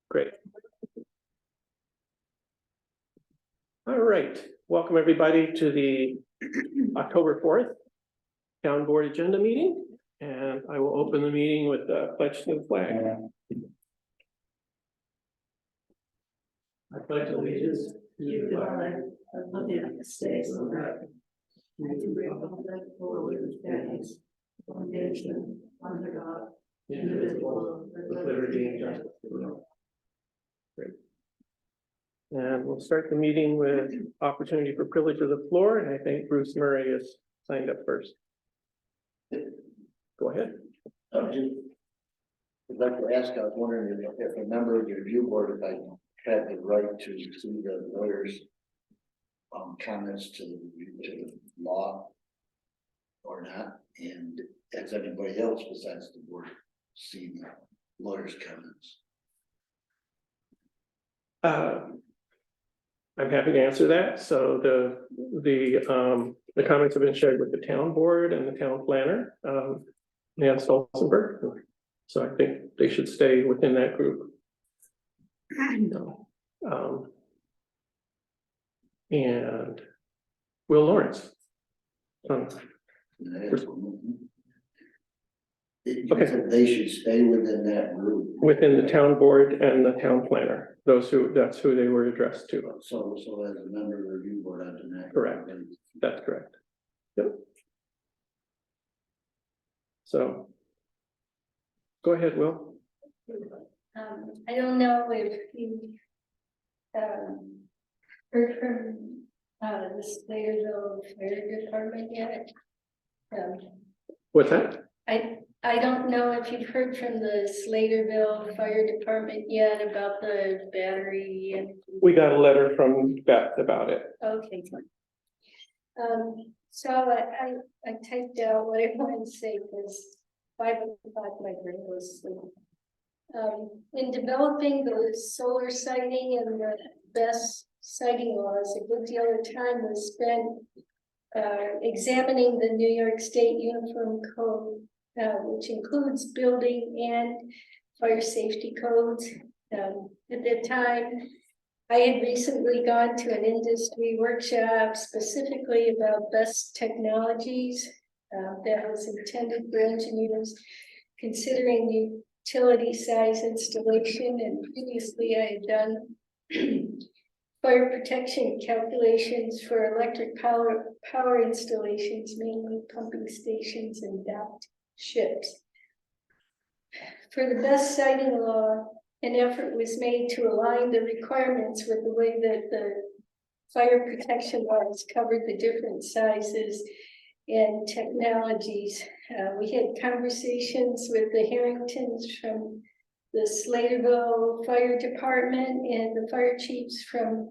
Great. All right, welcome everybody to the October 4th Town Board Agenda Meeting. And I will open the meeting with the pledge to the flag. I pledge allegiance to the flag of the United States of America, and to the republic for which it stands, one nation, under God, indivisible, with liberty and justice for all. Great. And we'll start the meeting with opportunity for privilege of the floor, and I think Bruce Murray is signed up first. Go ahead. I'd like to ask, I was wondering if a member of your review board, if I had the right to see the lawyers' comments to the law or not, and has anybody else besides the board seen the lawyers' comments? I'm happy to answer that. So the comments have been shared with the town board and the town planner, Nan Stolzenberg. So I think they should stay within that group. And Will Lawrence. They should stay within that group. Within the town board and the town planner, that's who they were addressed to. So as a member of the review board, I deny. Correct. That's correct. Yep. So. Go ahead, Will. I don't know if you heard from the Slaterville Fire Department yet. What's that? I don't know if you've heard from the Slaterville Fire Department yet about the battery and. We got a letter from Beth about it. Okay. So I typed out what I wanted to say because 5 o'clock my brain was asleep. In developing the solar siting and the best siting laws, a good deal of time was spent examining the New York State Uniform Code, which includes building and fire safety codes. At that time, I had recently gone to an industry workshop specifically about best technologies that was intended for engineers considering utility size installation, and previously I had done fire protection calculations for electric power installations, mainly pumping stations and docked ships. For the best siting law, an effort was made to align the requirements with the way that the fire protection laws covered the different sizes and technologies. We had conversations with the Harringtons from the Slaterville Fire Department and the fire chiefs from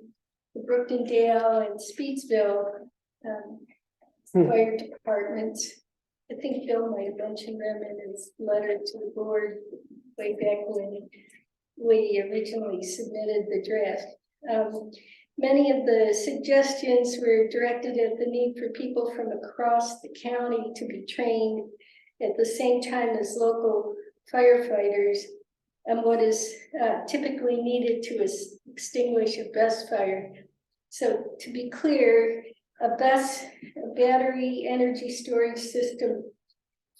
the Brookendale and Speedsville fire departments. I think Bill might have mentioned them in his letter to the board way back when we originally submitted the draft. Many of the suggestions were directed at the need for people from across the county to be trained at the same time as local firefighters, and what is typically needed to extinguish a BESS fire. So to be clear, a battery energy storage system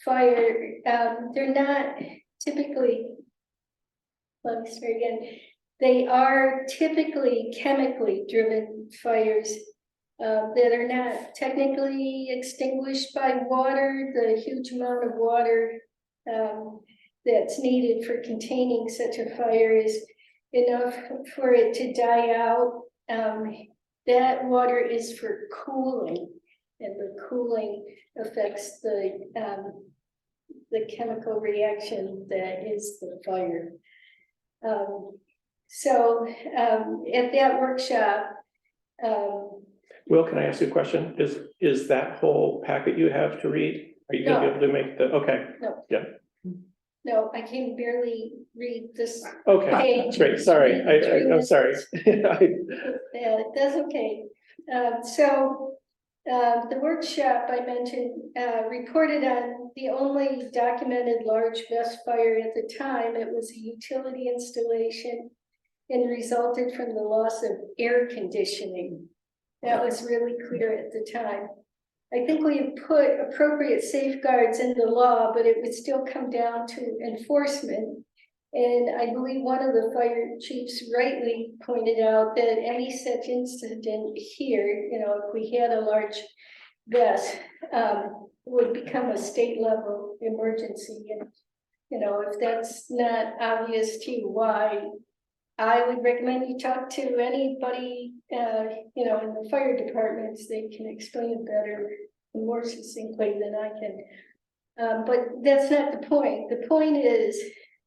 fire, they're not typically, let me start again. They are typically chemically driven fires that are not technically extinguished by water. The huge amount of water that's needed for containing such a fire is enough for it to die out. That water is for cooling, and the cooling affects the chemical reaction that is the fire. So at that workshop, Will, can I ask you a question? Is that whole packet you have to read? Are you gonna be able to make the, okay. No. Yeah. No, I can barely read this. Okay, page. great, sorry, I'm sorry. Yeah, that's okay. So the workshop I mentioned reported on the only documented large BESS fire at the time. It was a utility installation and resulted from the loss of air conditioning. That was really clear at the time. I think we have put appropriate safeguards in the law, but it would still come down to enforcement. And I believe one of the fire chiefs rightly pointed out that any such incident here, you know, if we had a large vest, would become a state level emergency. And, you know, if that's not obvious to you why, I would recommend you talk to anybody, you know, in the fire departments. They can explain it better and more succinctly than I can. But that's not the point. The point is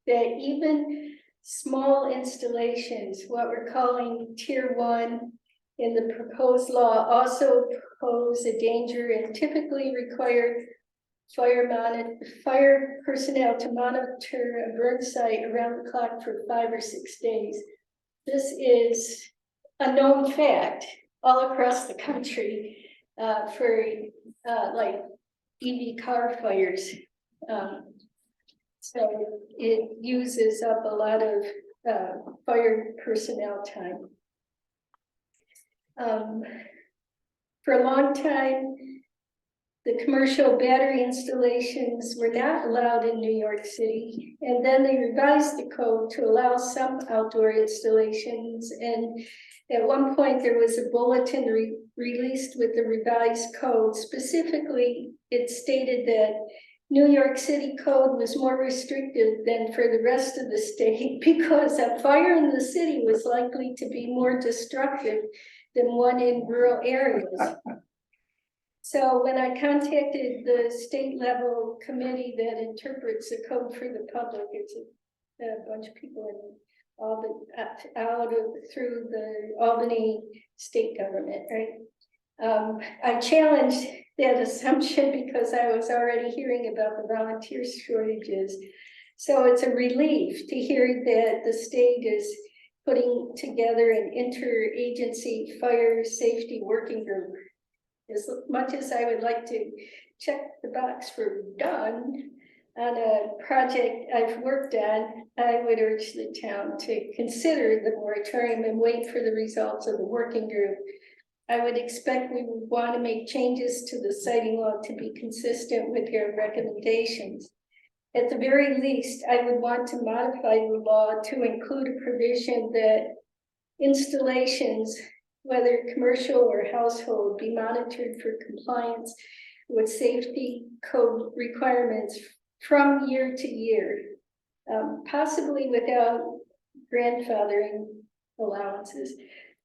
that even small installations, what we're calling tier 1 in the proposed law, also pose a danger and typically require fire personnel to monitor a burn site around the clock for 5 or 6 days. This is a known fact all across the country for like EV car fires. So it uses up a lot of fire personnel time. For a long time, the commercial battery installations were not allowed in New York City, and then they revised the code to allow some outdoor installations. And at one point, there was a bulletin released with the revised code. Specifically, it stated that New York City code was more restrictive than for the rest of the state because a fire in the city was likely to be more destructive than one in rural areas. So when I contacted the state level committee that interprets the code for the public, it's a bunch of people in Albany, through the Albany state government, right? I challenged that assumption because I was already hearing about the volunteer shortages. So it's a relief to hear that the state is putting together an interagency fire safety working group. As much as I would like to check the box for done on a project I've worked on, I would urge the town to consider the moratorium and wait for the results of the working group. I would expect we would want to make changes to the siting law to be consistent with your recommendations. At the very least, I would want to modify the law to include a provision that installations, whether commercial or household, be monitored for compliance with safety code requirements from year to year, possibly without grandfathering allowances.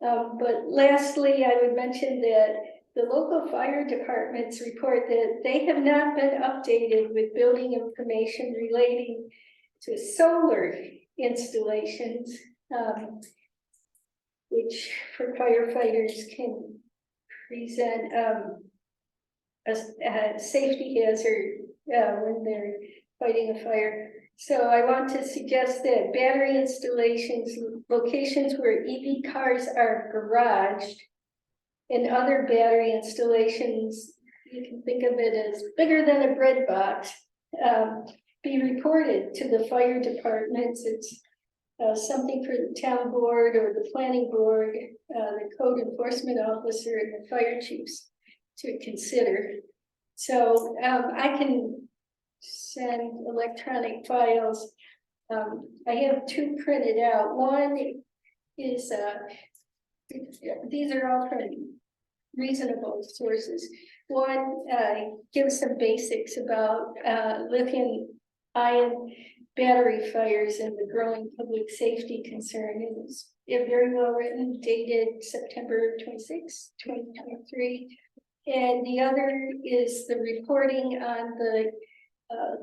But lastly, I would mention that the local fire departments report that they have not been updated with building information relating to solar installations, which for firefighters can present a safety hazard when they're fighting a fire. So I want to suggest that battery installations, locations where EV cars are garaged, and other battery installations, you can think of it as bigger than a bread box, be reported to the fire departments. It's something for the town board or the planning board, the code enforcement officer, and the fire chiefs to consider. So I can send electronic files. I have 2 printed out. One is, these are all from reasonable sources. One gives some basics about lithium-ion battery fires and the growing public safety concern. It's very well written, dated September 26, 2023. And the other is the reporting on the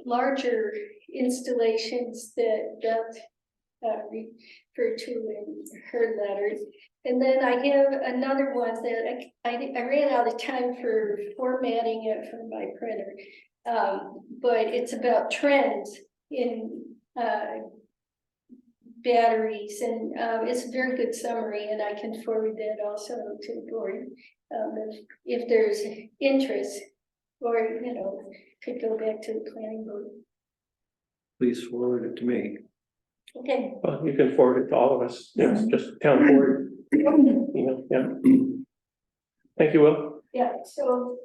larger installations that Beth referred to in her letters. And then I have another one that I ran out of time for formatting it from my printer. But it's about trends in batteries, and it's a very good summary, and I can forward that also to the board if there's interest, or could go back to the planning board. Please forward it to me. Okay. Well, you can forward it to all of us, it's just town board, yeah. Thank you, Will. Yeah, so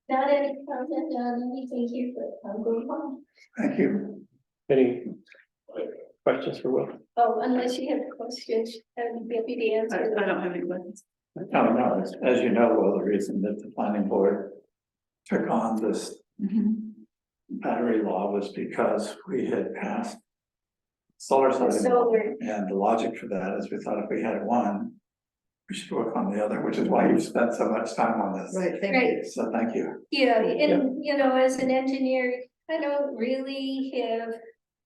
not any comment on anything here, but I'm going home. Thank you. Any questions for Will? Oh, unless you have questions, I'd be happy to answer them. I don't have any questions. No, no, as you know, well, the reason that the planning board took on this battery law was because we had passed solar The siting. solar, And the logic for that is we thought if we had one, we should work on the other, which is why you've spent so much time on this. Right, thank right, you. So thank you. yeah, and you know, as an engineer, I don't really have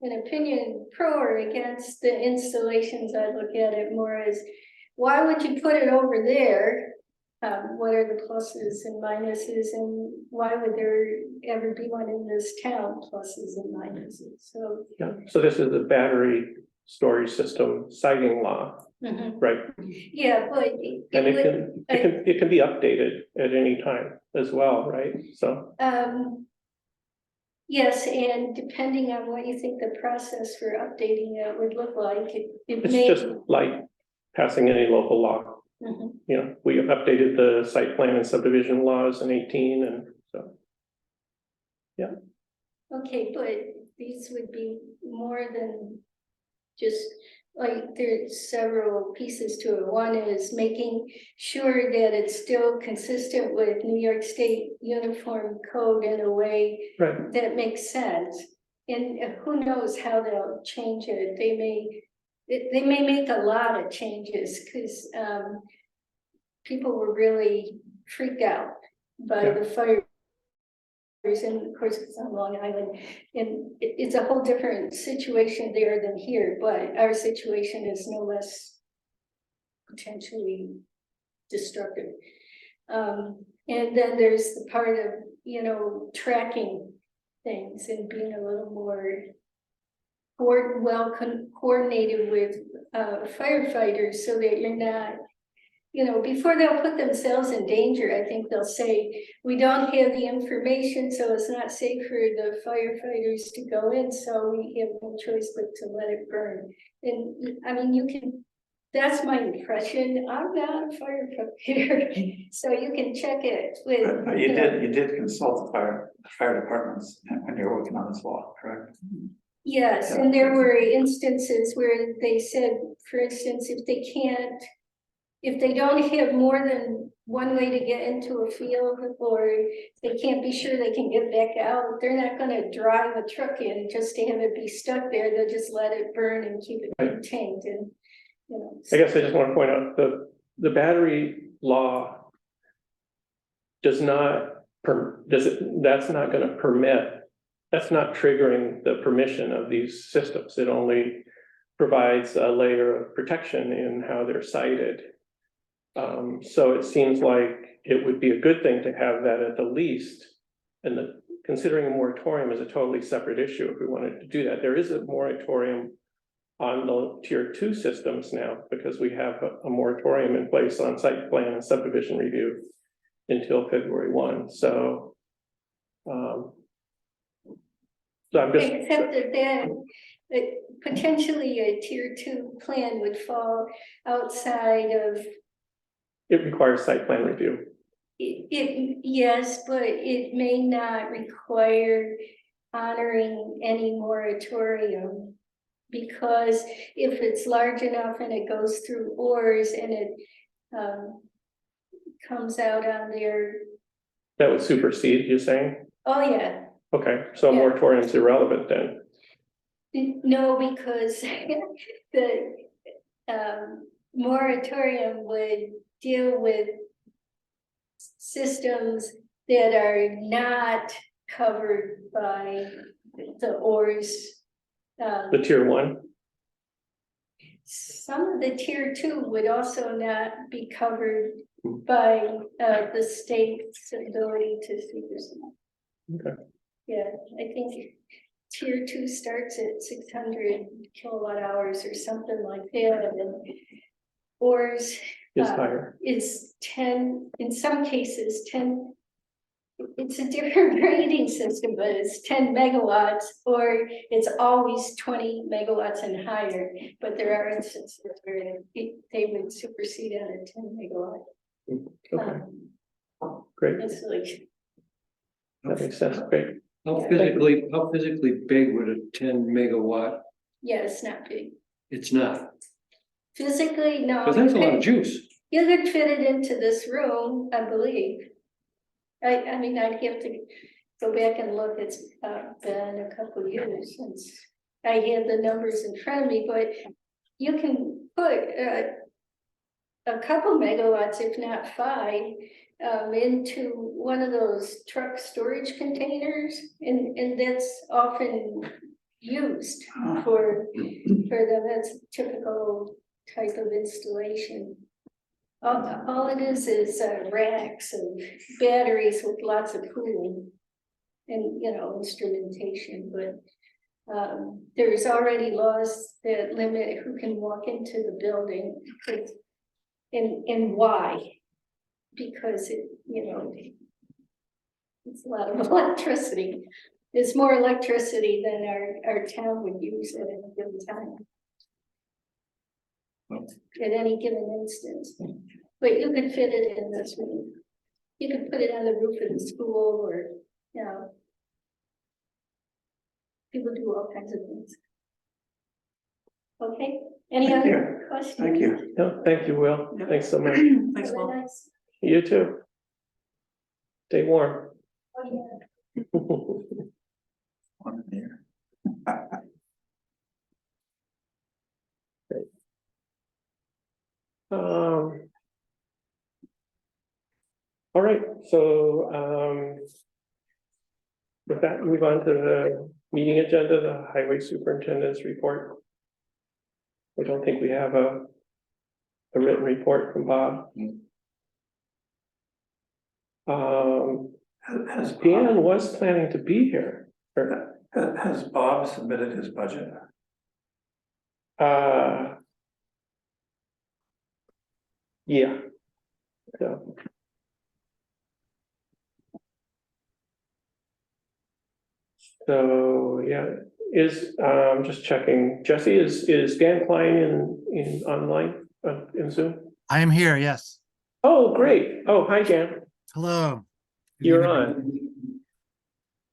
an opinion pro or against the installations. I look at it more as, why would you put it over there? What are the pluses and minuses, and why would there ever be one in this town, pluses and minuses, so. Yeah, so this is the battery storage system siting law, right? Yeah, but And it can be updated at any time as well, right? So, yes, and depending on what you think the process for updating it would look like, it it's may. just like passing any local law. Mhm. You know, we have updated the site plan and subdivision laws in 18, and so. Okay, but these would be more than just, like, there's several pieces to it. One is making sure that it's still consistent with New York State Uniform Code in a way Right, that makes sense. And who knows how they'll change it. They may make a lot of changes, because people were really freaked out by the fires. And of course, it's on Long Island, and it's a whole different situation there than here, but our situation is no less potentially destructive. And then there's the part of, you know, tracking things and being a little more coordinated with firefighters, so that you're not, you know, before they'll put themselves in danger. I think they'll say, we don't have the information, so it's not safe for the firefighters to go in, so we have no choice but to let it burn. And I mean, you can, that's my impression. I'm not a firefighter, so you can check it with. But you know, did consult the fire departments when you were working on this law, correct? Yes, Yeah. and there were instances where they said, for instance, if they don't have more than one way to get into a field, or they can't be sure they can get back out, they're not gonna drive a truck in just to have it be stuck there. They'll just let it burn and keep it contained, and, you know. I guess I just want to point out the battery law does not, that's not going to permit, that's not triggering the permission of these systems. It only provides a layer of protection in how they're sited. So it seems like it would be a good thing to have that at the least. And considering a moratorium is a totally separate issue if we wanted to do that. There is a moratorium on the tier 2 systems now, because we have a moratorium in place on site plan and subdivision review until February 1. So, so I'm just. Except that potentially a tier 2 plan would fall outside of. It requires site plan review. Yes, but it may not require honoring any moratorium. Because if it's large enough and it goes through ORS and it comes out on their, That would supersede, you're saying? oh yeah. Okay, so Yeah. moratorium's irrelevant then. No, because the moratorium would deal with systems that are not covered by the ORS. The tier 1, Some of the tier 2 would also not be covered by the state's ability to supersede. Okay. Yeah, I think tier 2 starts at 600 kilowatt hours or something like that, and ORS is higher. is 10, in some cases, 10 it's a different rating system, but it's 10 megawatts, or it's always 20 megawatts and higher. But there are instances where they would supersede on a 10 megawatt. Okay, great, It's like, that makes sense, great. How physically big would a 10 megawatt? yeah, it's not big. It's not, Physically, no. but that's a lot of juice. You could fit it into this room, I believe. I mean, I'd have to go back and look, it's been a couple of years since I had the numbers in front of me, but you can put a couple megawatts, if not 5, into one of those truck storage containers, and that's often used for them. That's a typical type of installation. All it is racks of batteries with lots of cooling and, you know, instrumentation, but there's already laws that limit who can walk into the building and why. Because it, you know, it's a lot of electricity. There's more electricity than our town would use at any given time. At any given instance, but you could fit it in this room. You could put it on the roof of the school, or, you know. People do all kinds of things. Okay, any Thank other questions? Thank you. No, thank you, Will, thanks so much. Thanks, Will. Nice. You too. Stay warm. Oh, yeah. One here. All right, so with that, move on to the meeting agenda, the highway superintendent's report. I don't think we have a written report from Bob. Has Dan was planning to be here. Has Bob submitted his budget? Yeah. So. So, yeah, just checking, Jesse, is Dan Klein in online, in Zoom? I am here, yes. Oh, great. Oh, hi, Dan. Hello. Good You're evening.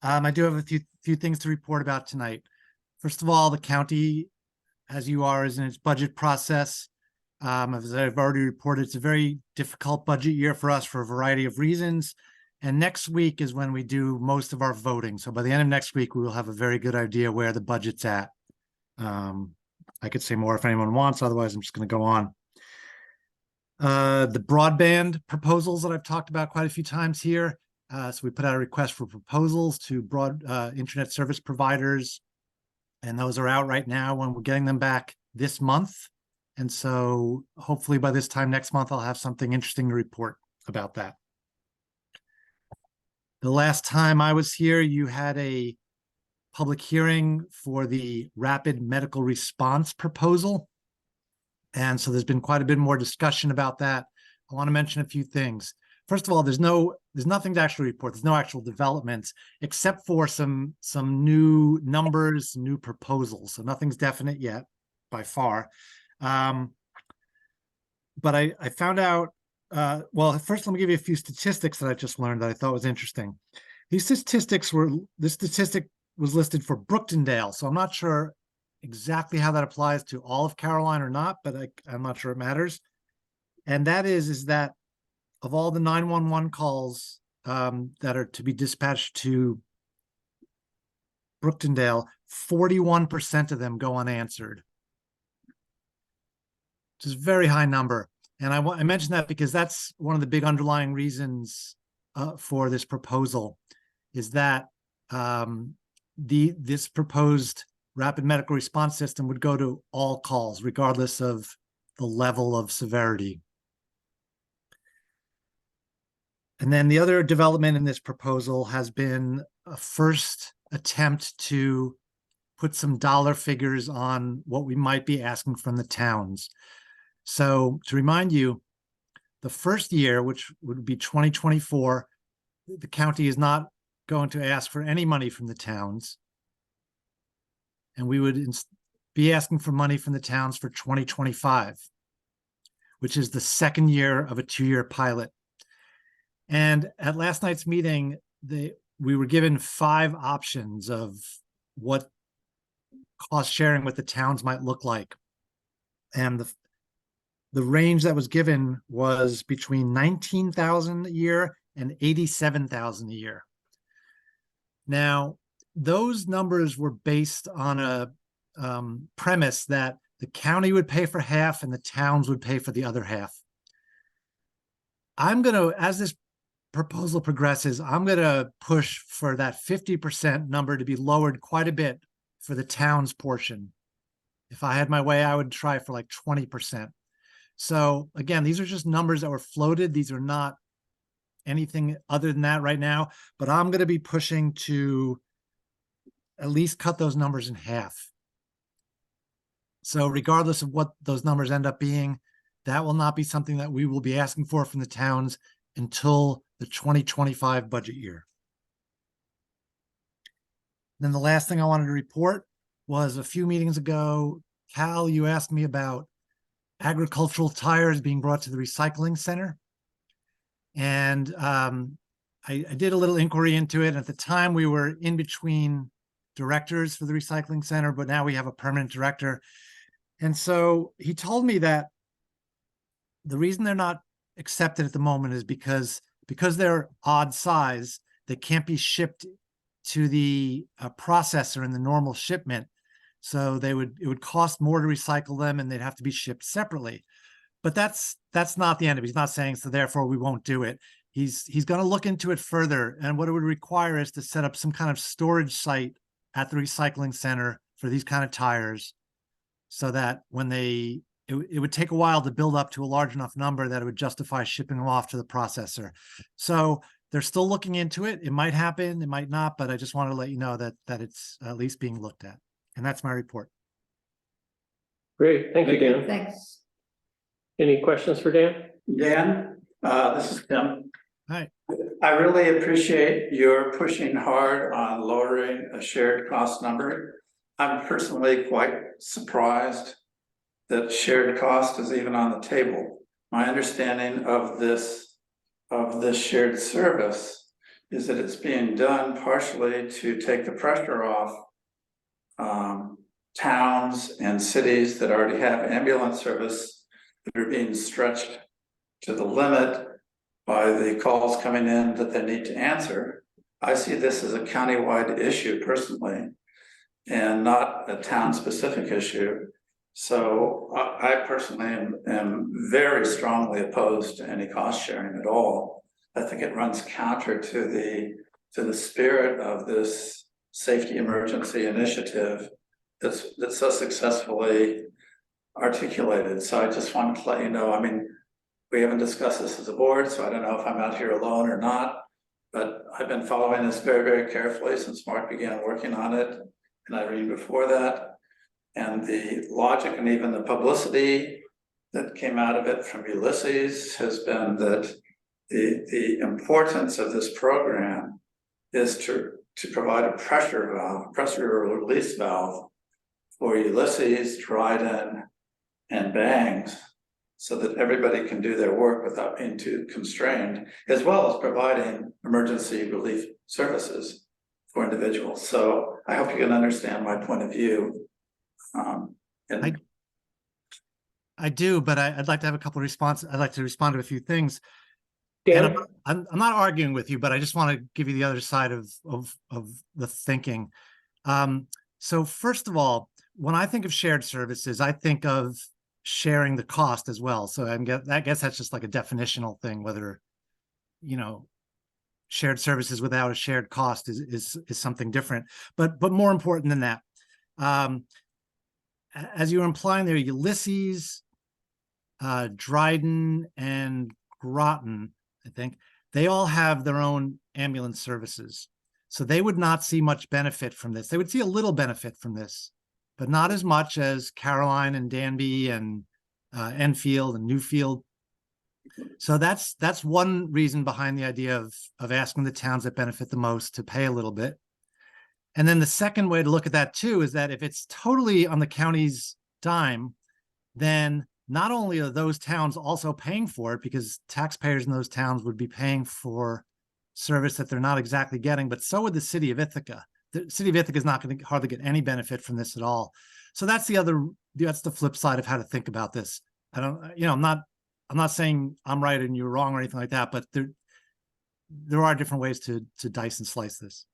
on. I do have a few things to report about tonight. First of all, the county, as you are, is in its budget process. As I've already reported, it's a very difficult budget year for us for a variety of reasons. And next week is when we do most of our voting. So by the end of next week, we will have a very good idea where the budget's at. I could say more if anyone wants, otherwise I'm just going to go on. The broadband proposals that I've talked about quite a few times here. So we put out a request for proposals to internet service providers, and those are out right now when we're getting them back this month. And so hopefully by this time next month, I'll have something interesting to report about that. The last time I was here, you had a public hearing for the rapid medical response proposal. And so there's been quite a bit more discussion about that. I want to mention a few things. First of all, there's nothing to actually report. There's no actual developments except for some new numbers, new proposals. So nothing's definite yet by far. But I found out, well, first let me give you a few statistics that I just learned that I thought was interesting. This statistic was listed for Brooktondale. So I'm not sure exactly how that applies to all of Caroline or not, but I'm not sure it matters. And that is that of all the 911 calls that are to be dispatched to Brooktondale, 41% of them go unanswered, which is a very high number. And I mentioned that because that's one of the big underlying reasons for this proposal, is that this proposed rapid medical response system would go to all calls, regardless of the level of severity. And then the other development in this proposal has been a first attempt to put some dollar figures on what we might be asking from the towns. So to remind you, the first year, which would be 2024, the county is not going to ask for any money from the towns. And we would be asking for money from the towns for 2025, which is the second year of a 2-year pilot. And at last night's meeting, we were given 5 options of what cost sharing with the towns might look like. And the range that was given was between 19,000 a year and 87,000 a year. Now, those numbers were based on a premise that the county would pay for half and the towns would pay for the other half. I'm going to, as this proposal progresses, I'm going to push for that 50% number to be lowered quite a bit for the town's portion. If I had my way, I would try for like 20%. So again, these are just numbers that were floated. These are not anything other than that right now, but I'm going to be pushing to at least cut those numbers in half. So regardless of what those numbers end up being, that will not be something that we will be asking for from the towns until the 2025 budget year. Then the last thing I wanted to report was a few meetings ago, Cal, you asked me about agricultural tires being brought to the recycling center. And I did a little inquiry into it. And at the time, we were in between directors for the recycling center, but now we have a permanent director. And so he told me that the reason they're not accepted at the moment is because they're odd size, they can't be shipped to the processor in the normal shipment. So it would cost more to recycle them and they'd have to be shipped separately. But that's not the end of it. He's not saying, so therefore we won't do it. He's going to look into it further. And what it would require is to set up some kind of storage site at the recycling center for these kind of tires, so that when it would take a while to build up to a large enough number that it would justify shipping them off to the processor. So they're still looking into it. It might happen, it might not, but I just want to let you know that it's at least being looked at. And that's my report. Great, thank you, Dan. Thanks. Any questions for Dan? Dan, this is Tim. Hi. I really appreciate your pushing hard on lowering a shared cost number. I'm personally quite surprised that shared cost is even on the table. My understanding of this shared service is that it's being done partially to take the pressure off towns and cities that already have ambulance service that are being stretched to the limit by the calls coming in that they need to answer. I see this as a countywide issue personally, and not a town-specific issue. So I personally am very strongly opposed to any cost sharing at all. I think it runs counter to the spirit of this safety emergency initiative that's so successfully articulated. So I just wanted to let you know, I mean, we haven't discussed this as a board, so I don't know if I'm out here alone or not, but I've been following this very, very carefully since Mark began working on it, and Irene before that. And the logic and even the publicity that came out of it from Ulysses has been that the importance of this program is to provide a pressure release valve for Ulysses, Dryden, and Bangs, so that everybody can do their work without being too constrained, as well as providing emergency relief services for individuals. So I hope you can understand my point of view. I do, but I'd like to have a couple of responses. I'd like to respond to a few things. Dan? And I'm not arguing with you, but I just want to give you the other side of the thinking. So first of all, when I think of shared services, I think of sharing the cost as well. So I guess that's just like a definitional thing, whether, shared services without a shared cost is something different. But more important than that, as you were implying there, Ulysses, Dryden, and Groton, I think, they all have their own ambulance services. So they would not see much benefit from this. They would see a little benefit from this, but not as much as Caroline and Danby and Enfield and Newfield. So that's one reason behind the idea of asking the towns that benefit the most to pay a little bit. And then the second way to look at that too is that if it's totally on the county's dime, then not only are those towns also paying for it, because taxpayers in those towns would be paying for service that they're not exactly getting, but so would the city of Ithaca. The city of Ithaca is not going to hardly get any benefit from this at all. So that's the flip side of how to think about this. I don't, I'm not saying I'm right and you're wrong or anything like that, but there are different ways to dice and slice this.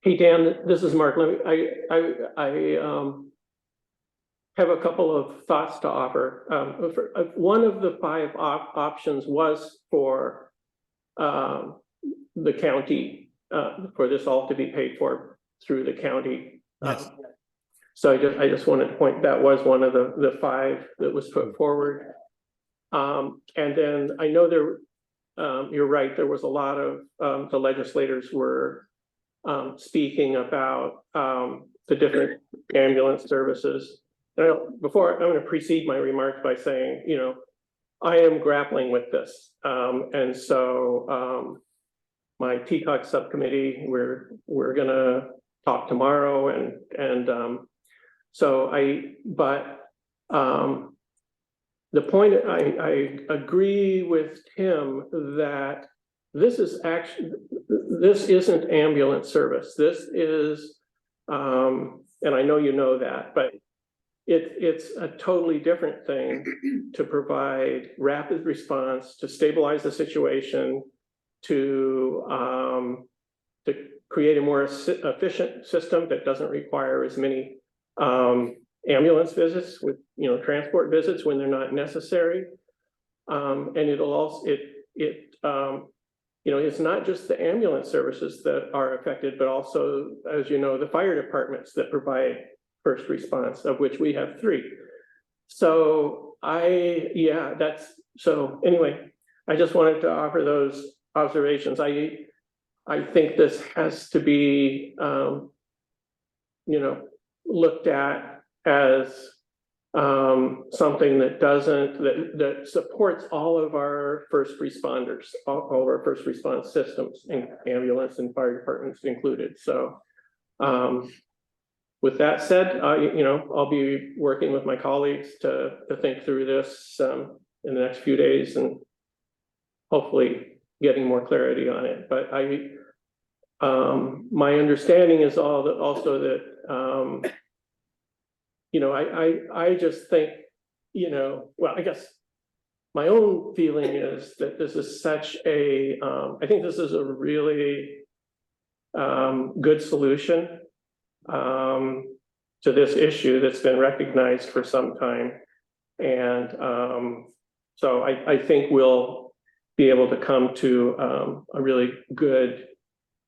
Hey, Dan, this is Mark. Let me, I have a couple of thoughts to offer. One of the 5 options was for the county, for this all to be paid for through the county. Yes. So I just wanted to point, that was one of the 5 that was put forward. And then I know you're right, there was a lot of the legislators were speaking about the different ambulance services. Before, I'm going to precede my remarks by saying, I am grappling with this. And so my TCOG subcommittee, we're going to talk tomorrow. And so the point, I agree with Tim that this isn't ambulance service. This is, and I know you know that, but it's a totally different thing to provide rapid response, to stabilize the situation, to create a more efficient system that doesn't require as many ambulance visits with, transport visits when they're not necessary. And it'll also, it's not just the ambulance services that are affected, but also, as you know, the fire departments that provide first response, of which we have 3. So anyway, I just wanted to offer those observations. I think this has to be, looked at as something that supports all of our first responders, all of our first response systems, ambulance and fire departments included. So with that said, I'll be working with my colleagues to think through this in the next few days and hopefully getting more clarity on it. But my understanding is also that I just think, I guess my own feeling is that this is such a, I think this is a really good solution to this issue that's been recognized for some time. And so I think we'll be able to come to a really good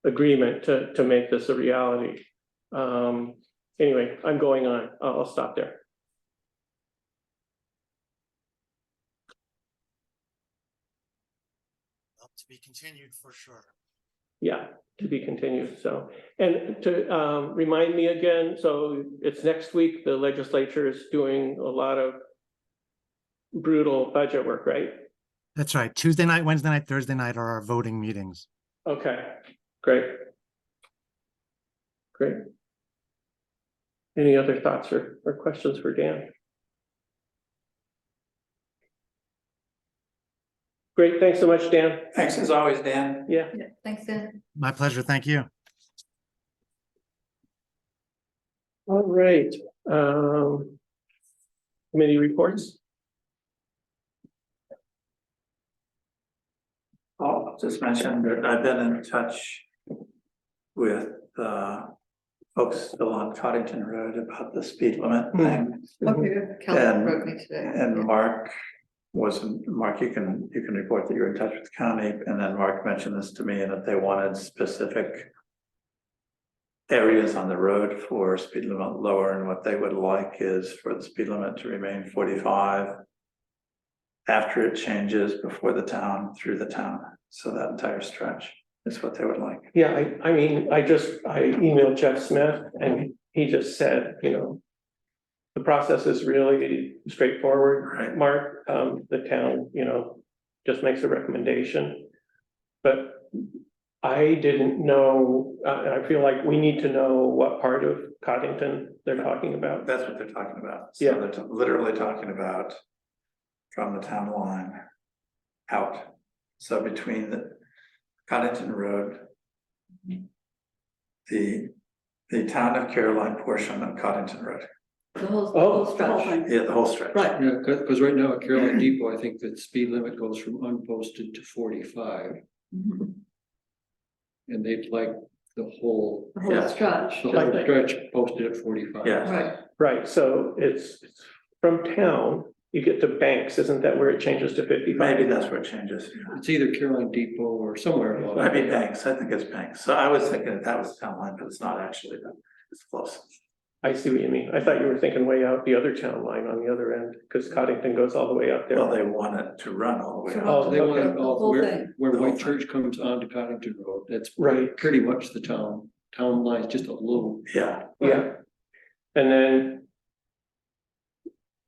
agreement to make this a reality. Anyway, I'm going on. I'll stop there. To be continued for sure. Yeah, to be continued. So, and to remind me again, so it's next week, the legislature is doing a lot of brutal budget work, right? That's right. Tuesday night, Wednesday night, Thursday night are our voting meetings. Okay, great. Great. Any other thoughts or questions for Dan? Great, thanks so much, Dan. Thanks as always, Dan. Yeah. Thanks, Dan. My pleasure. Thank you. All right. Committee reports. I'll just mention that I've been in touch with folks still on Coddington Road about the speed limit thing. Okay, Kelly wrote me today. And Mark, you can report that you're in touch with the county, and then Mark mentioned this to me and that they wanted specific areas on the road for speed limit lower, and what they would like is for the speed limit to remain 45 after it changes before the town, through the town. So that entire stretch is what they would like. Yeah, I mean, I emailed Jeff Smith and he just said, the process is really straightforward, Right. Mark. The town, just makes a recommendation. But I didn't know, I feel like we need to know what part of Cottington they're talking about. That's what they're talking about. So Yeah. they're literally talking about from the town line out. So between the Cottington Road, the town of Caroline portion of Cottington Road. The whole Oh, stretch. Yeah, the whole stretch. Right. Yeah, because right now at Caroline Depot, I think the speed limit goes from unposted to 45, Mhm. and they'd like the whole The whole Yeah. stretch. the Like whole that. stretch posted at 45. Yeah. Right, Right, so it's from town, you get to Banks, isn't that where it changes to 55? Maybe that's where it changes. It's either Caroline Depot or somewhere along. Might be Banks, I think it's Banks. So I was thinking that was town line, but it's not actually, but it's close. I see what you mean. I thought you were thinking way out the other town line on the other end, because Cottington goes all the way up there. Well, they want it to run all the way So out. Oh, They want okay. it all The whole where, thing. where The whole White thing. Church comes onto Cottington Road, that's Right. pretty much the town line, just a little. Yeah, Yeah. And then.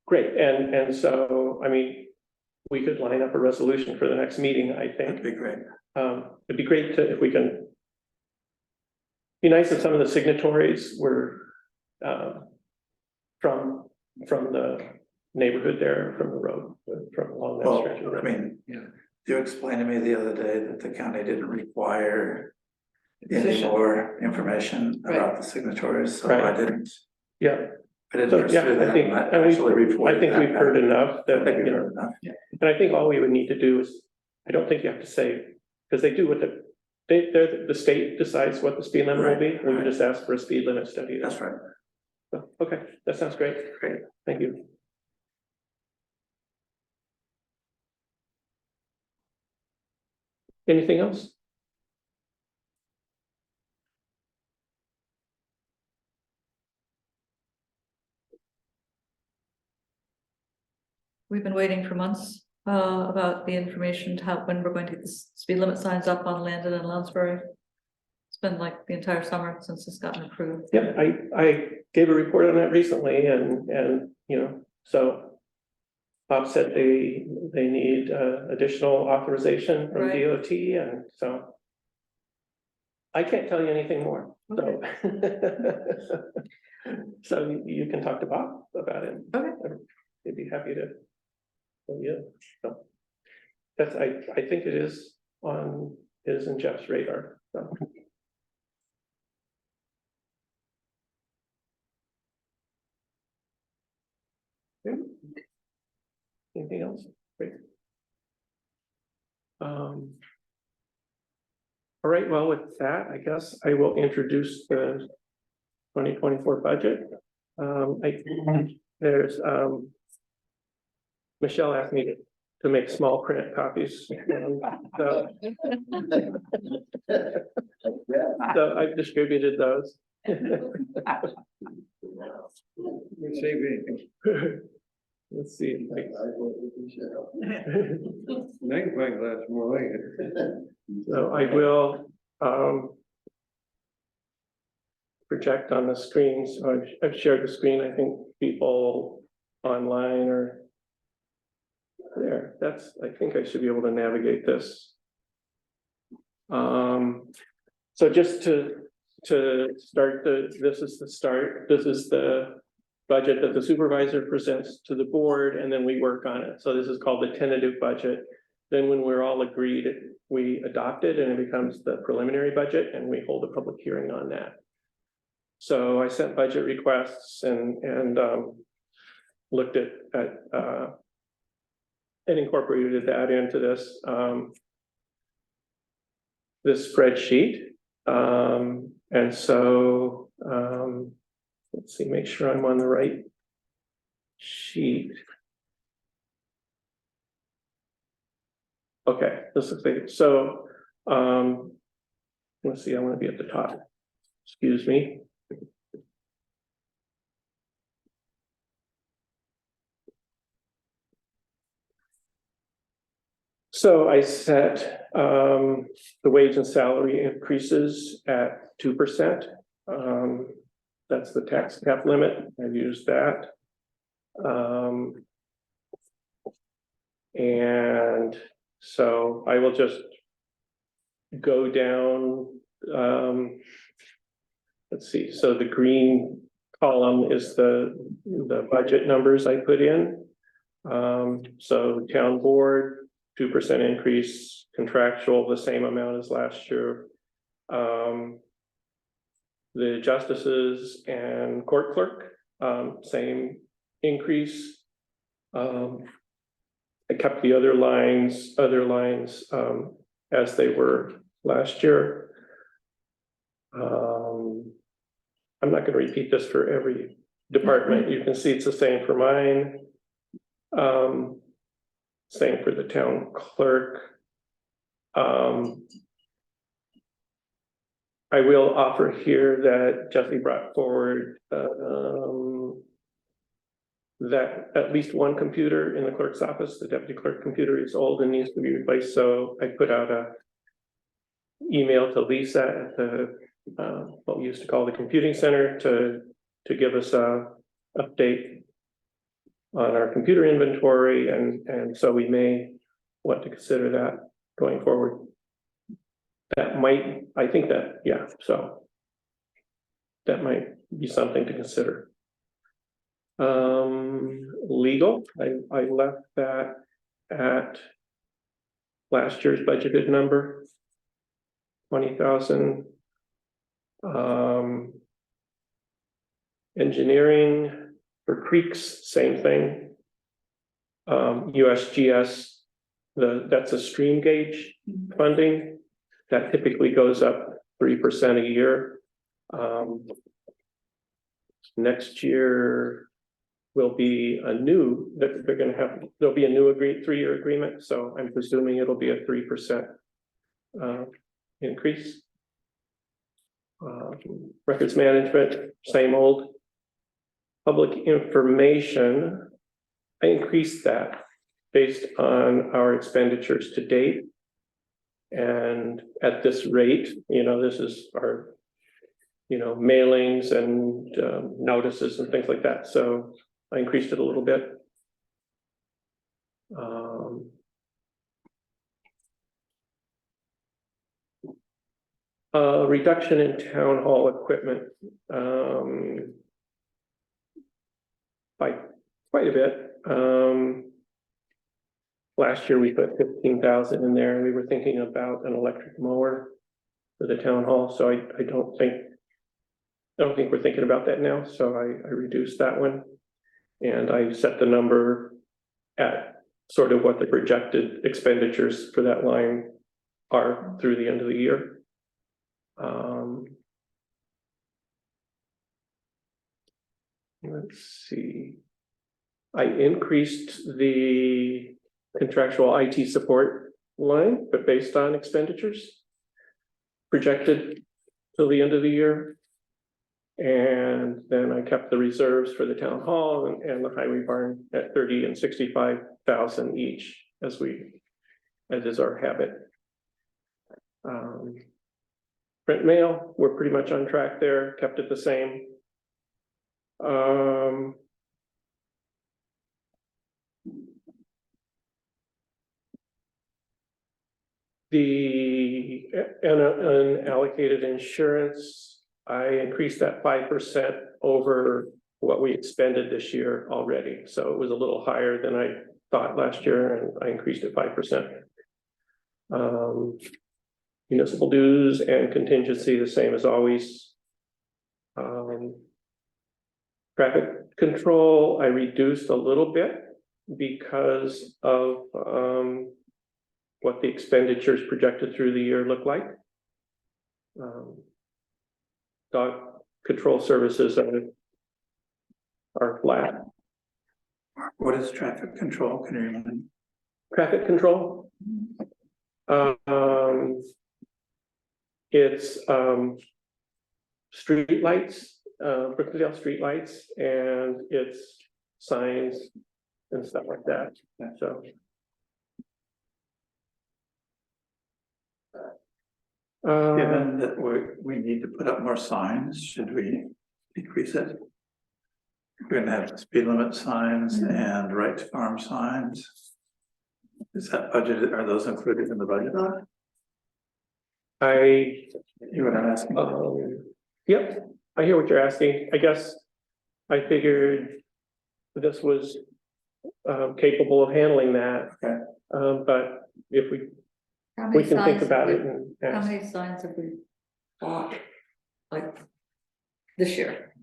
Great, and so, I mean, we could line up a resolution for the next meeting, I that'd think. be great. It'd be great to, if we can. Be nice if some of the signatories were, from the neighborhood there, from the road, from along that Well, stretch. of I road. mean, Yeah. you explained to me the other day that the county didn't require any Position. more information Right. about the signatories, so Right. I didn't Yeah, so, pursue yeah, I that. think, and I and actually we, reported I think that we've heard back. enough I that, think we've heard enough. and I think all we would need to do is, I don't think you have to say, because they do what the state decides what the speed limit will be, Right, we can right. just ask for a speed limit study. That's right. So, okay, that sounds great. Great. Thank you. Anything else? we've been waiting for months, about the information to how, when we're going to get the speed limit signs up on Landon and Lounsbury. It's been like the entire summer since it's gotten approved. Yeah, I gave a report on that recently and, so. Bob said they need additional authorization from Right. DOT and so. I can't tell you anything more, so. So you can talk to Bob about it. Okay. He'd be happy to. So, yeah, so. That's, I think it is on his and Jeff's radar, so. Okay. Anything else? Great. All right, well, with that, I guess I will introduce the 2024 budget. There's, Michelle asked me to make small print copies. So I've distributed those. We're saving. Let's see. Magnifying glass more like it. So I will, project on the screen. So I've shared the screen. I think people online are there. I think I should be able to navigate this. So just to start this is the start. This is the budget that the supervisor presents to the board and then we work on it. So this is called the tentative budget. Then when we're all agreed, we adopt it and it becomes the preliminary budget and we hold a public hearing on that. So I sent budget requests and looked at and incorporated that into this this spreadsheet. And so let's see, make sure I'm on the right sheet. Okay, this looks like it. So let's see, I want to be at the top. Excuse me. So I set the wage and salary increases at 2%. That's the tax cap limit. I've used that. And so I will just go down, let's see, so the green column is the budget numbers I put in. So town board, 2% increase, contractual, the same amount as last year. The justices and court clerk, same increase. I kept the other lines as they were last year. I'm not going to repeat this for every department. You can see it's the same for mine. Same for the town clerk. I will offer here that Jesse brought forward that at least one computer in the clerk's office, the deputy clerk computer, is old and needs to be replaced. So I put out a email to Lisa at the what we used to call the computing center to give us a update on our computer inventory, and so we may want to consider that going forward. That might, I think that, yeah, so that might be something to consider. Legal, I left that at last year's budgeted number, 20,000. Engineering for creeks, same thing. USGS, that's a stream gauge funding that typically goes up 3% a year. Next year will be a new, they're going to have, there'll be a new 3-year agreement. So I'm presuming it'll be a 3% increase. Records management, same old. Public information, I increased that based on our expenditures to date. And at this rate, this is our, mailings and notices and things like that. So I increased it a little bit. Reduction in town hall equipment by quite a bit. Last year we put 15,000 in there, and we were thinking about an electric mower for the town hall. So I don't think we're thinking about that now. So I reduced that one, and I set the number at sort of what the projected expenditures for that line are through the end of the year. Let's see. I increased the contractual IT support line, but based on expenditures projected till the end of the year. And then I kept the reserves for the town hall and the highway barn at 30 and 65,000 each, as is our habit. Print mail, we're pretty much on track there, kept it the same. The unallocated insurance, I increased that 5% over what we expended this year already. So it was a little higher than I thought last year, and I increased it 5%. Municipal dues and contingency, the same as always. Traffic control, I reduced a little bit because of what the expenditures projected through the year look like. Dog control services are flat. What is traffic control? Can you remind? Traffic control. It's street lights, Brookdale street lights, and it's signs and stuff like that. So. Given that we need to put up more signs, should we decrease it? We're gonna have speed limit signs and right to farm signs. Is that budgeted, are those included in the budget? You were not asking. Yep, I hear what you're asking. I guess I figured this was capable of handling that. Okay. But if How we many can think signs about have it we, and how ask. many signs have we bought? Like, this year?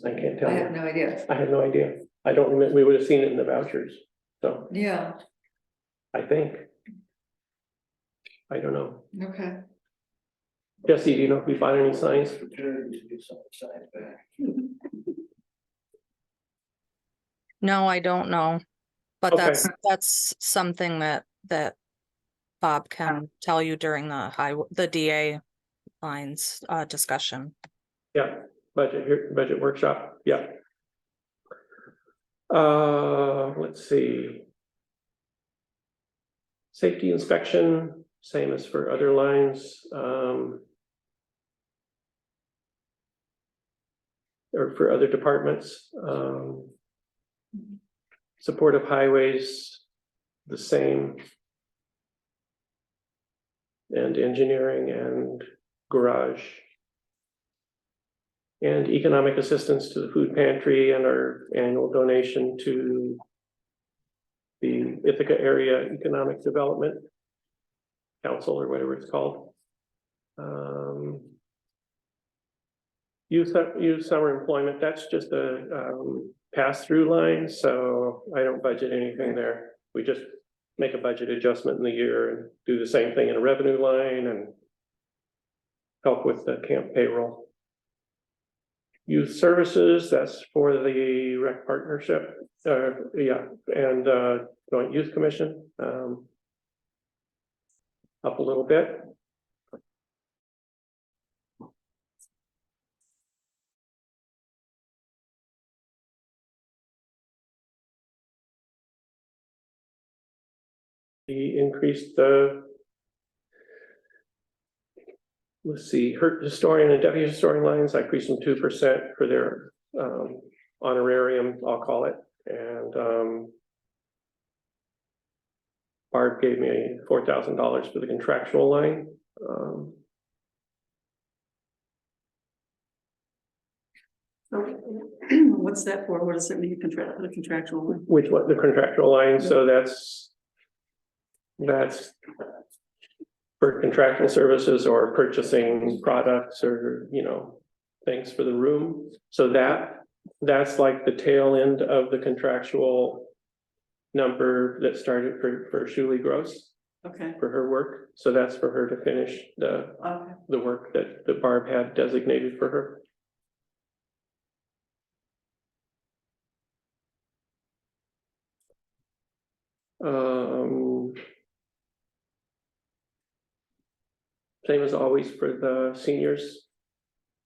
I can't tell I have you. no idea. I have no idea. I don't remember, we would have seen it in the vouchers, so Yeah, I think. I don't know. okay. Jesse, do you know if we bought any signs? Opportunity to do some signs back. No, I don't know. But Okay. that's something that Bob can tell you during the DA lines discussion. Yeah, budget workshop, yeah. Let's see. Safety inspection, same as for other lines, or for other departments, support of highways, the same. And engineering and garage. And economic assistance to the food pantry and our annual donation to the Ithaca Area Economic Development Council, or whatever it's called. Youth summer employment, that's just a pass-through line, so I don't budget anything there. We just make a budget adjustment in the year and do the same thing in a revenue line and help with the camp payroll. Youth services, that's for the rec partnership, yeah, and joint youth commission, up a little bit. We increased the, let's see, historian and deputy historian lines, I increased them 2% for their honorarium, I'll call it, and Barb gave me $4,000 for the contractual line. What's that for? What does it mean, the contractual one? Which one, the contractual line, so that's for contractual services or purchasing products or, you know, things for the room. So that's like the tail end of the contractual number that started for Shuli Gross Okay, for her work. So that's for her to finish okay. the work that Barb had designated for her. Same as always for the seniors.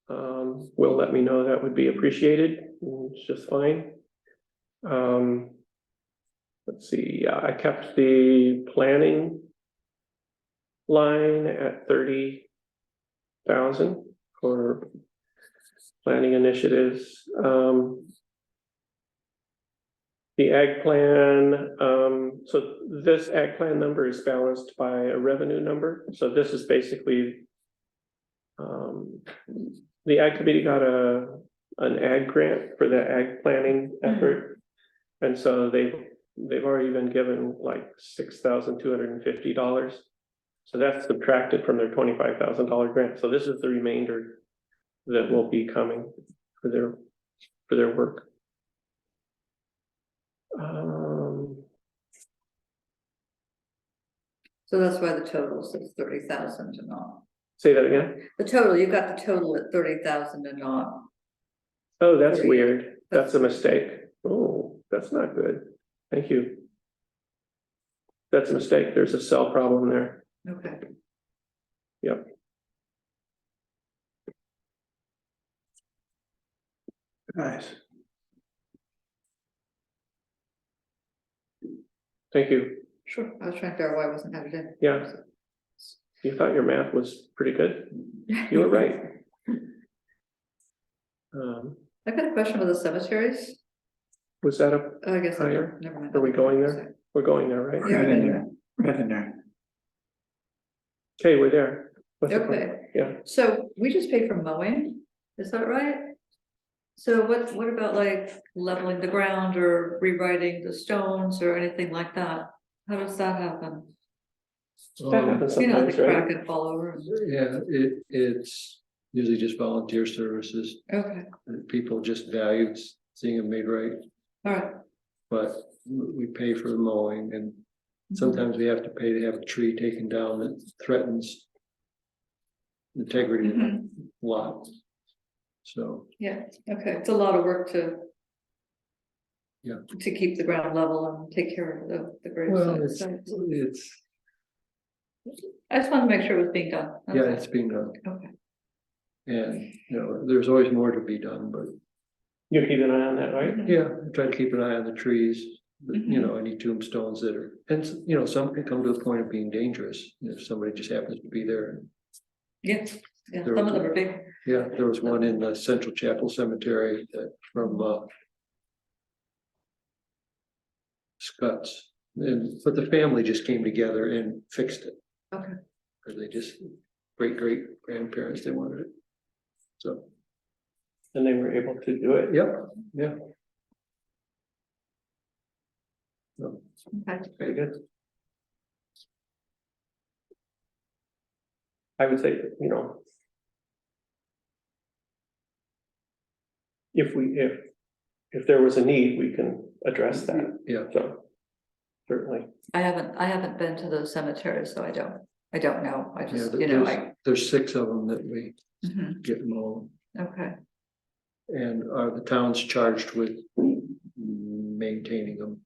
Will let me know, that would be appreciated. It's just fine. Let's see, I kept the planning line at 30,000 for planning initiatives. The ag plan, so this ag plan number is balanced by a revenue number. So this is basically, the ag committee got an ag grant for the ag planning effort. And so they've already been given like $6,250. So that's subtracted from their $25,000 grant. So this is the remainder that will be coming for their work. So that's why the total says 30,000 and not. Say that again. The total, you got the total at 30,000 and not. Oh, that's 30. weird. That's a mistake. Oh, that's not good. Thank you. That's a mistake. There's a cell problem there. Okay. Yep. Nice. Thank you. Sure. I was trying to figure out why I wasn't added in. Yeah. You thought your math was pretty good. You were right. I've got a question with the cemeteries. Was that a, Oh, I guess, Oh, yeah. never mind. are we going there? We're going there, right? Yeah. Right in there, right in there. Okay, we're there. What's the point? Okay, Yeah, so we just pay for mowing, is that right? So what about like leveling the ground or rewriting the stones or anything like that? How does that happen? that happens You know, sometimes, the right? crack and fall over. Yeah, it's usually just volunteer services, Okay, that people just value seeing them made right, all right. but we pay for the mowing and sometimes we have to pay to have a tree taken down that threatens the integrity of the Mhm. lot. So, Yeah, okay, it's a lot of work to. Yeah. To keep the ground level and take care of the well, gravesites. it's, I just wanted to make sure it was being done. That's yeah, all. it's being done. Okay, And, you know, there's always more to be done, but You keep an eye on that, right? yeah, I try to keep an eye on the trees. You Mhm. know, any tombstones that are, and you know, some can come to the point of being dangerous if somebody just happens to be there. yeah, yeah, There some was of them are big. Yeah, there was one in the Central Chapel Cemetery that from Scuts. But the family just came together and fixed it. Okay. Cause they just, great grandparents, they wanted it. So, And they were able to do it. yep, yeah. So, Okay. Very good. I would say, you know. If there was a need, we can address that, yeah, so. Certainly, I haven't been to those cemeteries, so I don't know. I yeah, just, you know, there's 6 of them that we Mhm. get mowed. Okay, And the town's charged with maintaining them.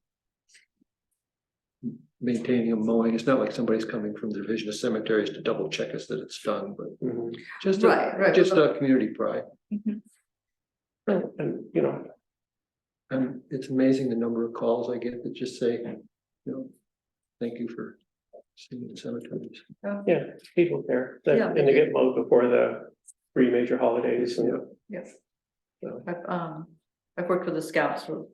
Maintaining them, mowing, it's not like somebody's coming from the Division of Cemeteries to double check us that it's done, but mhm. just Right. just a community pride. Mhm. And, you know, And it's amazing the number of calls I get that just say, you know, thank you for seeing the cemeteries. yeah, people care, Yeah, and they get mowed before the 3 major holidays and. yes. So. I've worked with the scouts for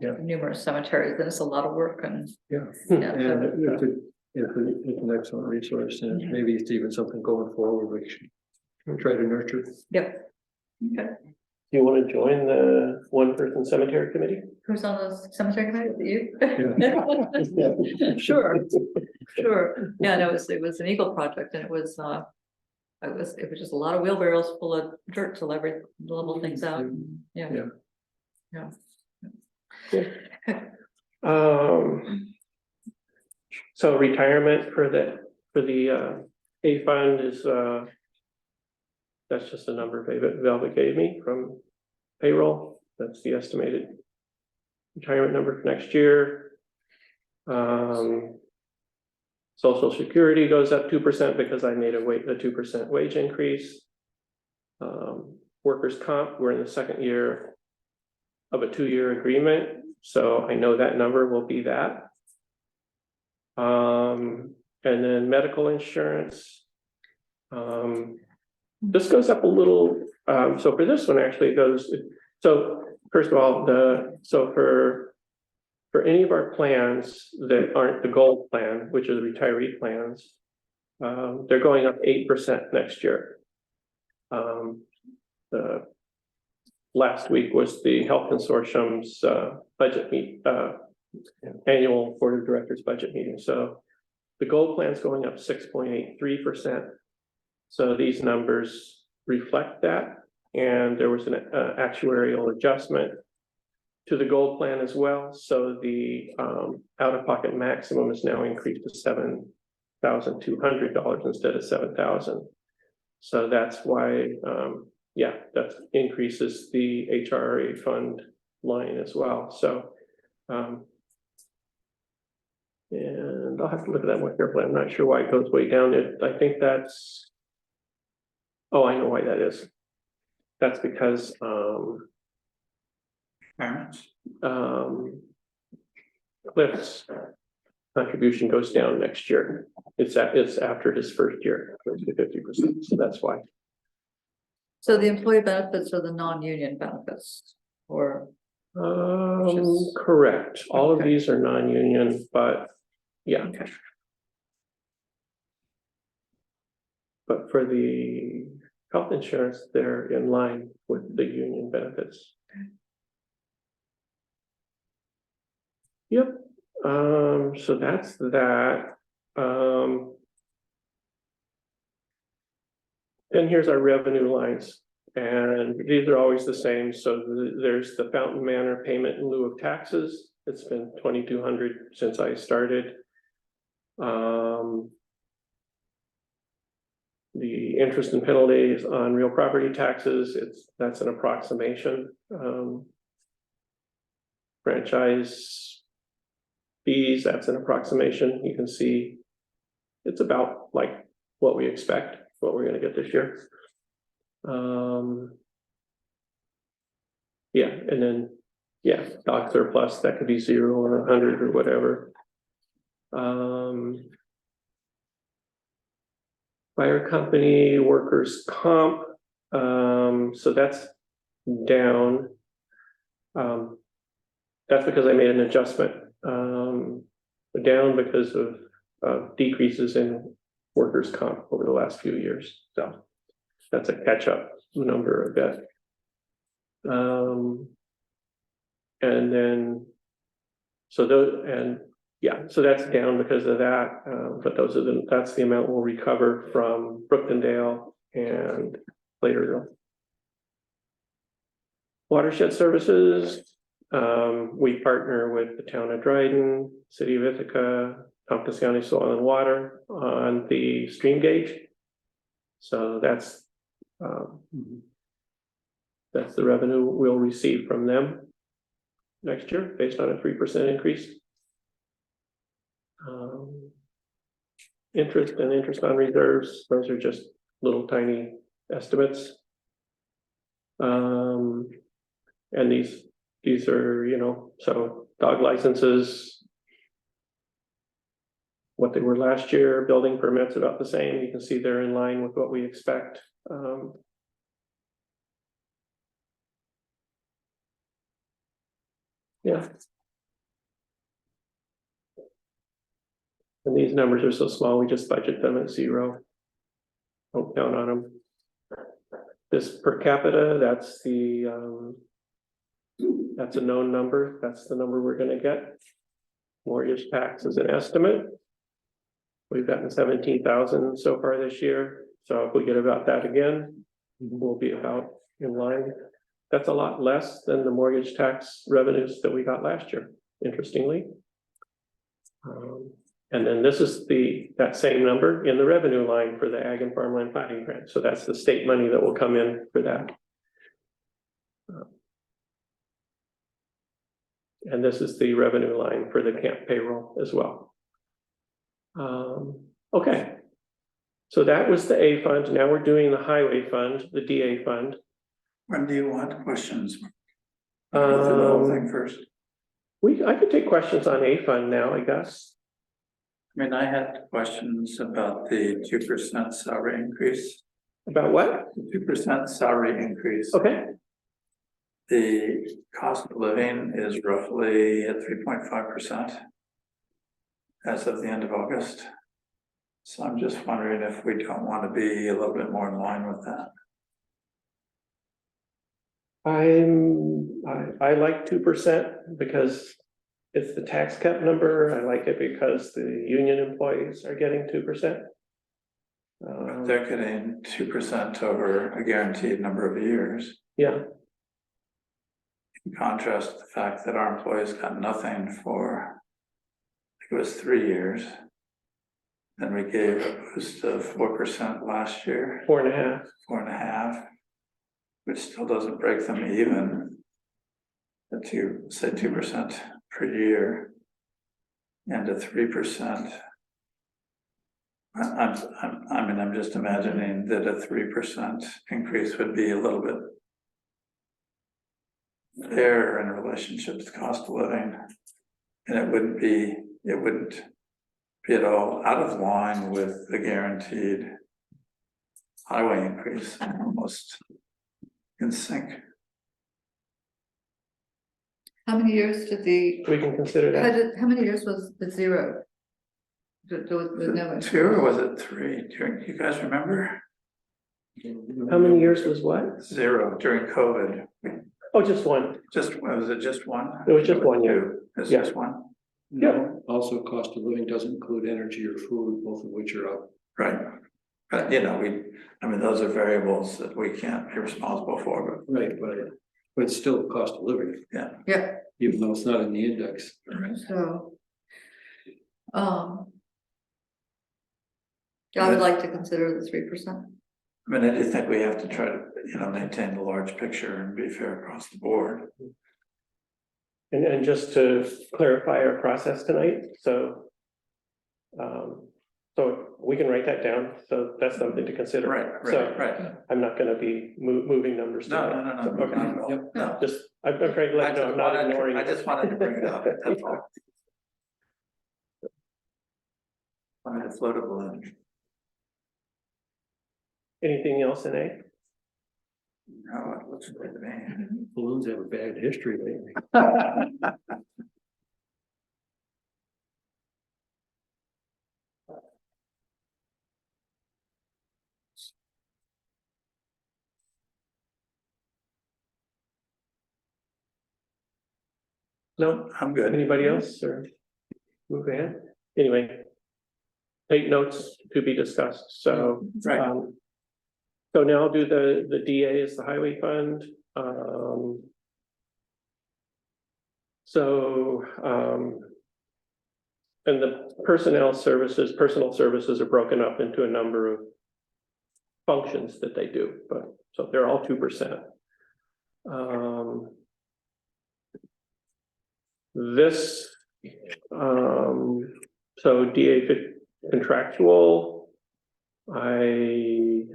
Yeah. numerous cemeteries, and it's a lot of work and. Yeah. Yeah, And so- it's an excellent resource, and Mhm. maybe it's even something going forward we should try to nurture. Yep. Okay, Do you want to join the 1-person cemetery committee? who's on the cemetery committee? Is it you? Yeah. Sure. Yeah, no, it was an Eagle project and it was just a lot of wheelbarrows full of dirt to level things out. Yeah. Yeah. So retirement for the A fund is, that's just a number Velvet gave me from payroll. That's the estimated retirement number for next year. Social Security goes up 2% because I made a 2% wage increase. Workers' comp, we're in the second year of a 2-year agreement, so I know that number will be that. And then medical insurance. This goes up a little, so for this one, actually, it goes, so first of all, for any of our plans that aren't the gold plan, which are the retiree plans, they're going up 8% next year. The last week was the Health Consortium's annual Board of Directors budget meeting. So the gold plan is going up 6.83%. So these numbers reflect that. And there was an actuarial adjustment to the gold plan as well. So the out-of-pocket maximum is now increased to $7,200 instead of $7,000. So that's why, that increases the HRA fund line as well. So, and I'll have to look at that more carefully. I'm not sure why it goes way down. I think that's, oh, I know why that is. That's because, Parents, Cliff's contribution goes down next year. It's after his first year, goes to 50%, so that's why. So the employee benefits are the non-union benefits, or, Just- Correct. All of Okay. these are non-union, but yeah. Okay. But for the health insurance, they're in line with the union benefits. Yep, so that's that. And here's our revenue lines, and these are always the same, so there's the Fountain Manor payment in lieu of taxes. It's been 2,200 since I started. The interest and penalties on real property taxes, that's an approximation. Franchise fees, that's an approximation. You can see it's about like what we expect, what we're gonna get this year. Yeah, and then, yeah, dock surplus, that could be 0 or 100 or whatever. Fire company, workers' comp, so that's down. That's because I made an adjustment, down because of decreases in workers' comp over the last few years, so that's a catch-up number a bit. And then, so those, and yeah, so that's down because of that, but that's the amount we'll recover from Brooktondale and Platerville. Watershed services, we partner with the town of Dryden, city of Ithaca, Tompkins County Soil and Water on the stream gauge. So that's the revenue we'll receive from them next year based on a 3% increase. Interest and interest on reserves, those are just little tiny estimates. And these are, you know, so dog licenses, what they were last year, building permits about the same. You can see they're in line with what we expect. Yeah. And these numbers are so small, we just budget them at 0. Don't count on them. This per capita, that's a known number. That's the number we're gonna get. Mortgage tax is an estimate. We've gotten 17,000 so far this year. So if we get about that again, we'll be about in line. That's a lot less than the mortgage tax revenues that we got last year, interestingly. And then this is that same number in the revenue line for the ag and farmland planting grant. So that's the state money that will come in for that. And this is the revenue line for the camp payroll as well. Okay. So that was the A fund. Now we're doing the highway fund, the DA fund. When do you want questions? Go through the whole thing first. I could take questions on A fund now, I guess. I mean, I had questions about the 2% salary increase. About what? 2% salary increase. Okay. The cost of living is roughly at 3.5% as of the end of August. So I'm just wondering if we don't want to be a little bit more in line with that. I like 2% because it's the tax cap number. I like it because the union employees are getting 2%. They're getting 2% over a guaranteed number of years. Yeah. In contrast to the fact that our employees got nothing for, I think it was 3 years. Then we gave a boost of 4% last year. 4.5. 4.5, which still doesn't break them even. At 2% per year, and a 3%. I'm just imagining that a 3% increase would be a little bit fair in relationship to cost of living, and it wouldn't be at all out of line with the guaranteed highway increase. in sync. How many years did the, We can consider that. how many years was the zero? The no. Two or was it three? Do you guys remember? How many years was what? Zero during COVID. Oh, just one. Was it just one? It was just 1 year. Two. It's Yeah. just one, No, also cost of living doesn't include energy or food, both of which are up. right? But those are variables that we can't be responsible for, Right, but it's still the cost of living, Yeah, even though it's not in the index. so. Yeah, I would like to consider the 3%. I do think we have to try to, maintain the large picture and be fair across the board. And just to clarify our process tonight, so. So we can write that down, so that's something to consider. So Right. I'm not gonna be moving numbers. No, tonight. no, So, okay. not at all. Yep. No. Just, I'm trying to let you know, I'm not ignoring. I just wanted to bring it up, that's all. It's floatable energy. Anything else in A? No, it looks good to me. Balloons have a bad history lately. No, I'm good. anybody else or move ahead? Anyway. Take notes to be discussed, so. Right. So now I'll do the DA is the highway fund, and the personal services are broken up into a number of functions that they do, but, so they're all 2%. This, so DA contractual, I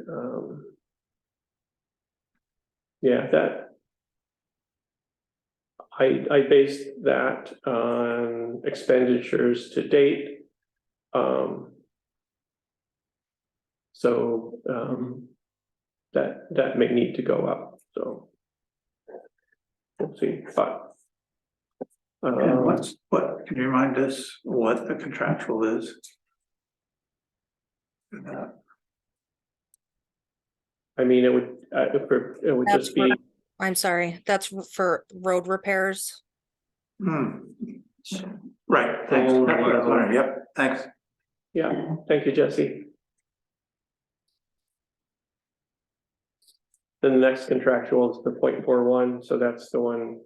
based that on expenditures to date. That may need to go up, so. We'll see, but. And can you remind us what the contractual is? I mean, it would That's just be, I'm sorry, that's for road repairs. Right, thanks. Oh, That's what I was wondering. Yep, thanks. yeah, thank you, Jesse. Then the next contractual is the 0.41, so that's the one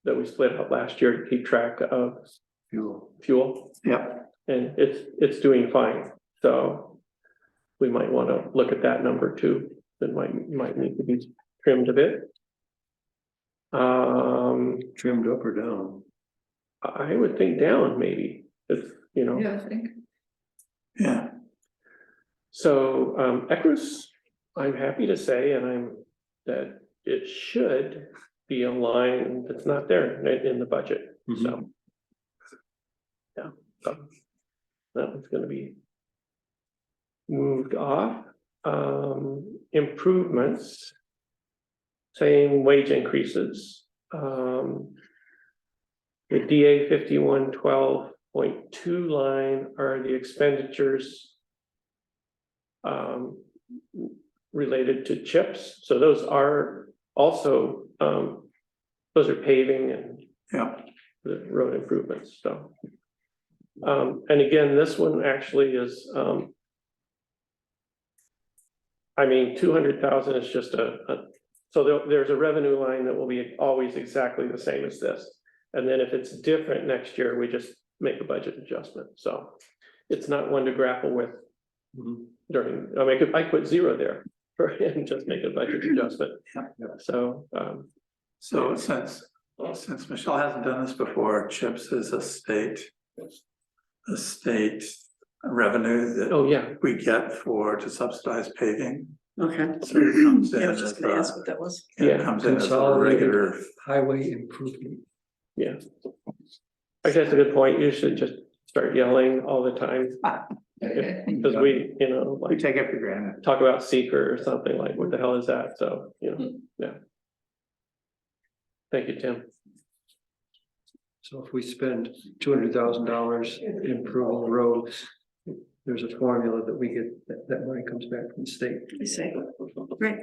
that we split out last year to keep track of fuel. Yep, And it's doing fine, so we might want to look at that number too. That might need to be trimmed a bit. Trimmed up or down? I would think down maybe, if, Yeah, I think. yeah. So, Ecrus, I'm happy to say, that it should be a line that's not there in the budget, so. Yeah, so that one's gonna be moved off. Improvements, same wage increases. The DA 5112.2 line are the expenditures related to CHIPS, so those are also those are paving and the road improvements, so. And again, this one actually is 200,000 is just so there's a revenue line that will be always exactly the same as this. And then if it's different next year, we just make a budget adjustment, so it's not one to grapple with during, I put 0 there and just make a budget adjustment. So, So since Michelle hasn't done this before, CHIPS is a state revenue that oh, yeah, we get to subsidize paving. Okay. So it comes in Yeah, I was as just gonna ask a- what that was. it Yeah. comes in as a Consolidated regular. highway improvement. yeah. I guess that's a good point. You should just start yelling all the time. Okay. Because we, We take it for granted. talk about seeker or something like, what the hell is that? So, yeah. Thank you, Tim. So if we spend $200,000 improving the roads, there's a formula that we get, that money comes back from the state. I see. Great,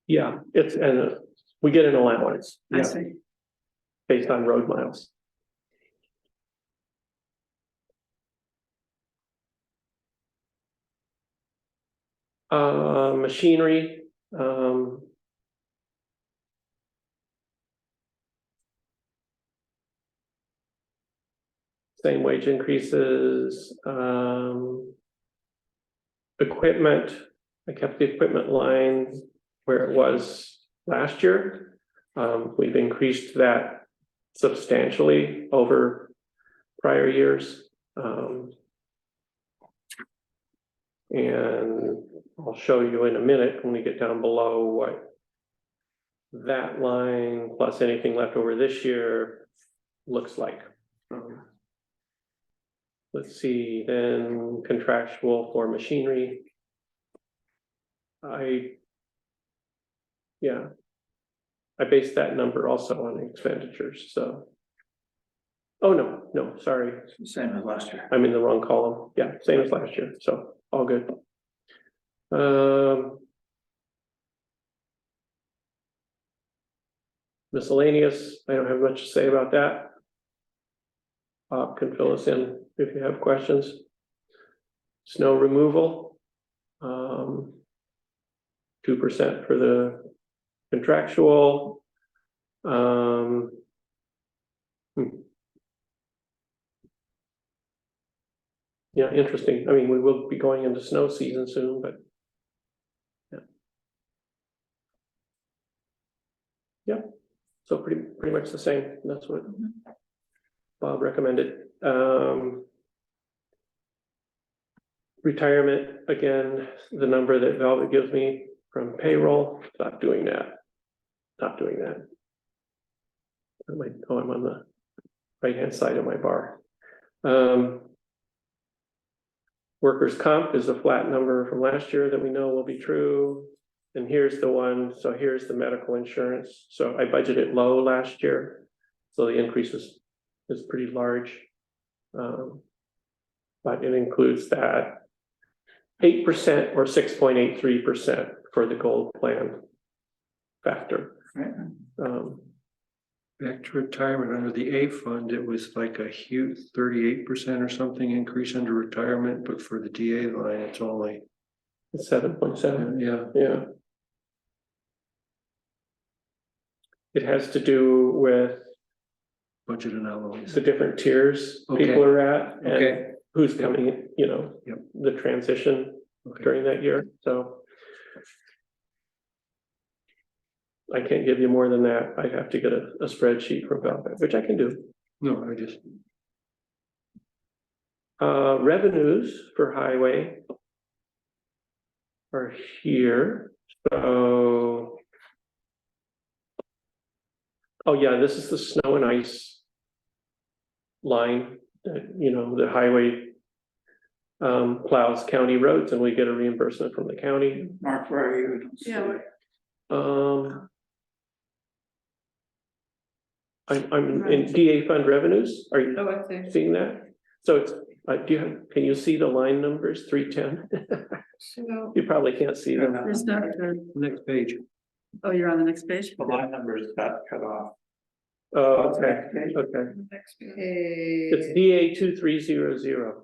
Yeah, it's, and we get an allowance I see. based on road miles. Machinery, same wage increases, equipment, I kept the equipment line where it was last year. We've increased that substantially over prior years. And I'll show you in a minute when we get down below what that line plus anything left over this year looks like. Let's see, then contractual for machinery. I based that number also on expenditures, so. Oh, no, sorry, Same as last year. I'm in the wrong column. Yeah, same as last year, so all good. Miscellaneous, I don't have much to say about that. Bob can fill us in if you have questions. Snow removal. 2% for the contractual. Yeah, interesting. I mean, we will be going into snow season soon, but. Yeah, so pretty much the same. That's what Bob recommended. Retirement, again, the number that Velvet gives me from payroll, stop doing that. Stop doing that. I'm on the right-hand side of my bar. Workers' comp is a flat number from last year that we know will be true. And here's the one, so here's the medical insurance. So I budgeted low last year. So the increase is pretty large. But it includes that 8% or 6.83% for the gold plan factor. Back to retirement under the A fund, it was like a huge 38% or something increase under retirement, but for the DA line, it's only. 7.7. Yeah. It has to do with Budget anomalies. the different tiers Okay. people are at and Okay. who's coming, Yep. the transition Okay. during that year, so. I can't give you more than that. I'd have to get a spreadsheet from Velvet, which I can do. No, I just. Revenues for highway are here, so. Oh, yeah, this is the snow and ice line, the highway plows county roads and we get a reimbursement from the county. Mark, where are you? Yeah, I'm in DA fund revenues. Are you Oh, I see. seeing that? So it's, can you see the line numbers, 310? So, You probably can't see them. there's no, Next page. oh, you're on the next page? The line numbers got cut off. Oh, okay, okay. next It's page. DA 2300.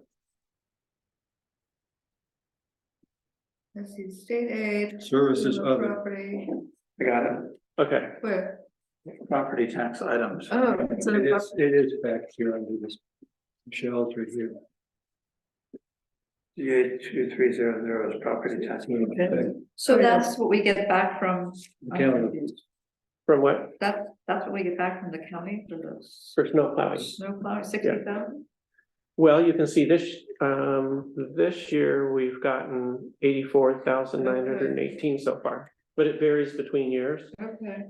Let's see, state aid. Services real other. Property, I got it. Okay, where? Property tax items. Oh, It's in It the is, it is back here under this. Michelle's right here. DA 2300 is property tax. so that's what we get back from. I'm County. confused. from what? That's what we get back from the county for the For snow plowing. snow plow, 60,000? Well, you can see this year we've gotten 84,918 so far, but it varies between years. Okay.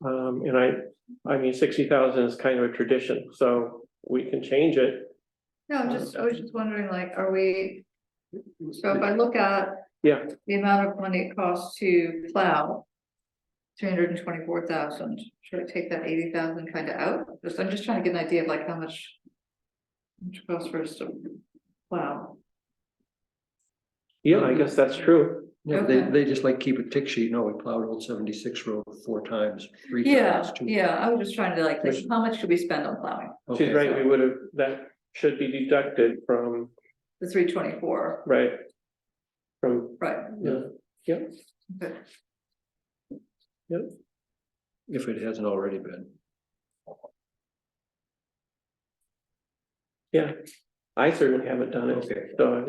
And I mean, 60,000 is kind of a tradition, so we can change it. No, I was just wondering, like, are we, so if I look at Yeah, the amount of money it costs to plow. 324,000, should I take that 80,000 kind of out? I'm just trying to get an idea of like how much it costs for us to plow. Yeah, I guess that's true. Yeah, but they just like keep a tick sheet. No, we plowed Old 76 road 4 times, 3 Yeah, times, 2. yeah, I was just trying to like think, how much could we spend on plowing? She's Okay. right, we would have, that should be deducted from, The 324, right? From, right, yeah, yep, okay. If it hasn't already been. yeah. I certainly haven't done it, Okay. so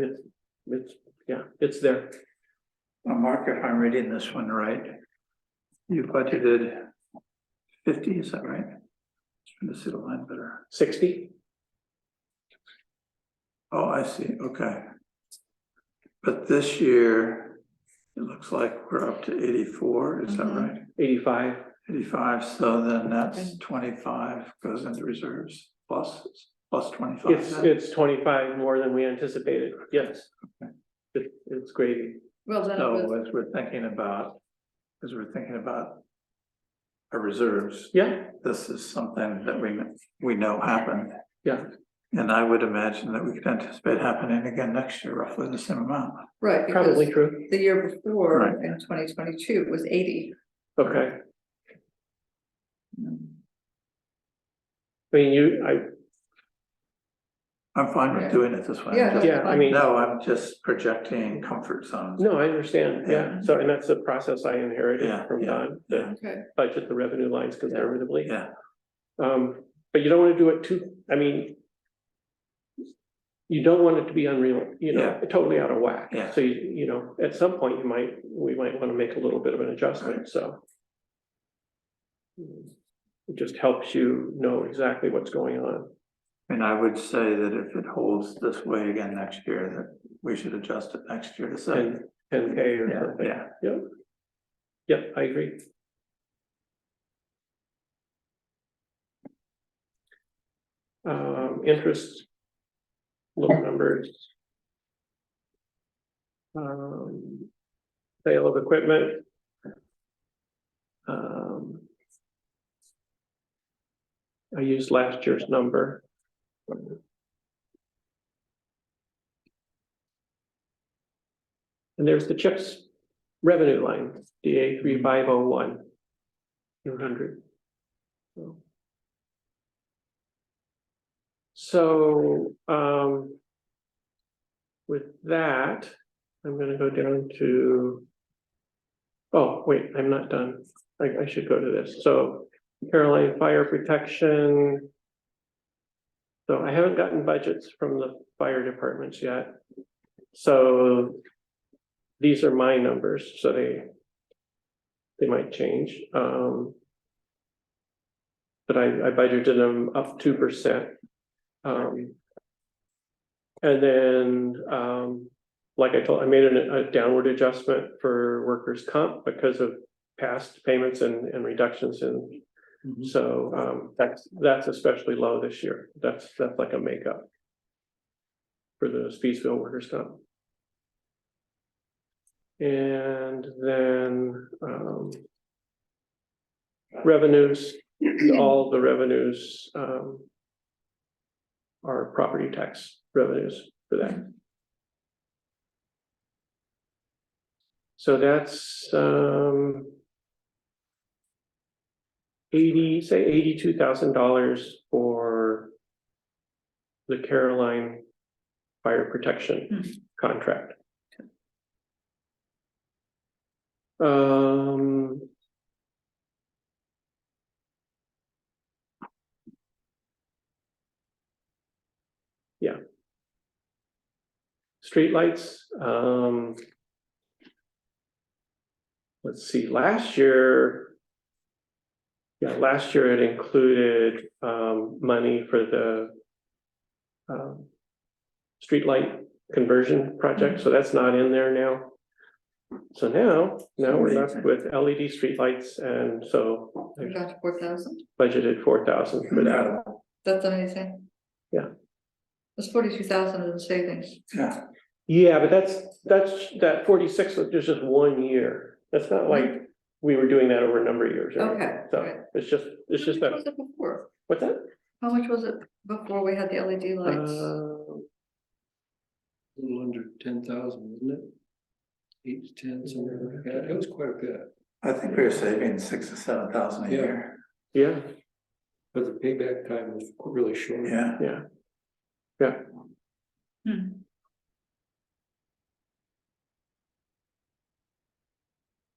it's, yeah, it's there. Mark, if I'm reading this one right, you budgeted 50, is that right? Just trying to see the line better. 60? Oh, I see, okay. But this year, it looks like we're up to 84, is that Mhm. right? 85. 85, so then that's 25 goes into reserves plus 25. It's 25 more than we anticipated, yes. It's gravy. Well, then it So was, as we're thinking about our reserves, Yeah, this is something that we know happened. yeah, And I would imagine that we could anticipate happening again next year, roughly the same amount. right, probably because true. the year before, Right. in 2022, it was 80. Okay. I mean, I'm fine Yeah. with doing it this way. Yeah, I'm just- yeah, I mean, No, I'm just projecting comfort zones. no, I understand, yeah. So, and that's the process I inherited Yeah, from yeah, Don, to Okay, budget the revenue lines conservatively. Yeah, But you don't want to do it too, I mean, you don't want it to be unreal, Yeah. totally out of whack. Yeah. So at some point, we might want to make a little bit of an adjustment, so. It just helps you know exactly what's going on. and I would say that if it holds this way again next year, that we should adjust it next year to 10K or Yeah, something. yeah. Yep. Yep, I agree. Interest. Little numbers. Sale of equipment. I used last year's number. And there's the CHIPS revenue line, DA 3501. 200. So, with that, I'm gonna go down to. Oh, wait, I'm not done. I should go to this. So Caroline Fire Protection. So I haven't gotten budgets from the fire departments yet. So these are my numbers, so they might change. But I budgeted them up 2%. And then, like I made a downward adjustment for workers' comp because of past payments and reductions in. So, that's especially low this year. That's like a makeup for the Speedsville workers' comp. And then, revenues, all the revenues, are property tax revenues for that. So that's, $82,000 for the Caroline Fire Protection contract. Yeah. Streetlights, let's see, last year. Yeah, last year it included money for the streetlight conversion project, so that's not in there now. So now we're left with LED streetlights, and so we got to 4,000. budgeted 4,000 for that. That's amazing. Yeah. There's 42,000 in savings. yeah. Yeah, but that's that 46, there's just 1 year. That's not like we were doing that over a number of years. right? Okay, So right. it's just How much that, was it before? what's that? How much was it before we had the LED lights? A little under 10,000, isn't it? 8 to 10, something like that. It was quite a bit, I think we were saving 6,000 to 7,000 a Yeah. year. Yeah, but the payback time was really short. Yeah, yeah. Yeah, Hmm.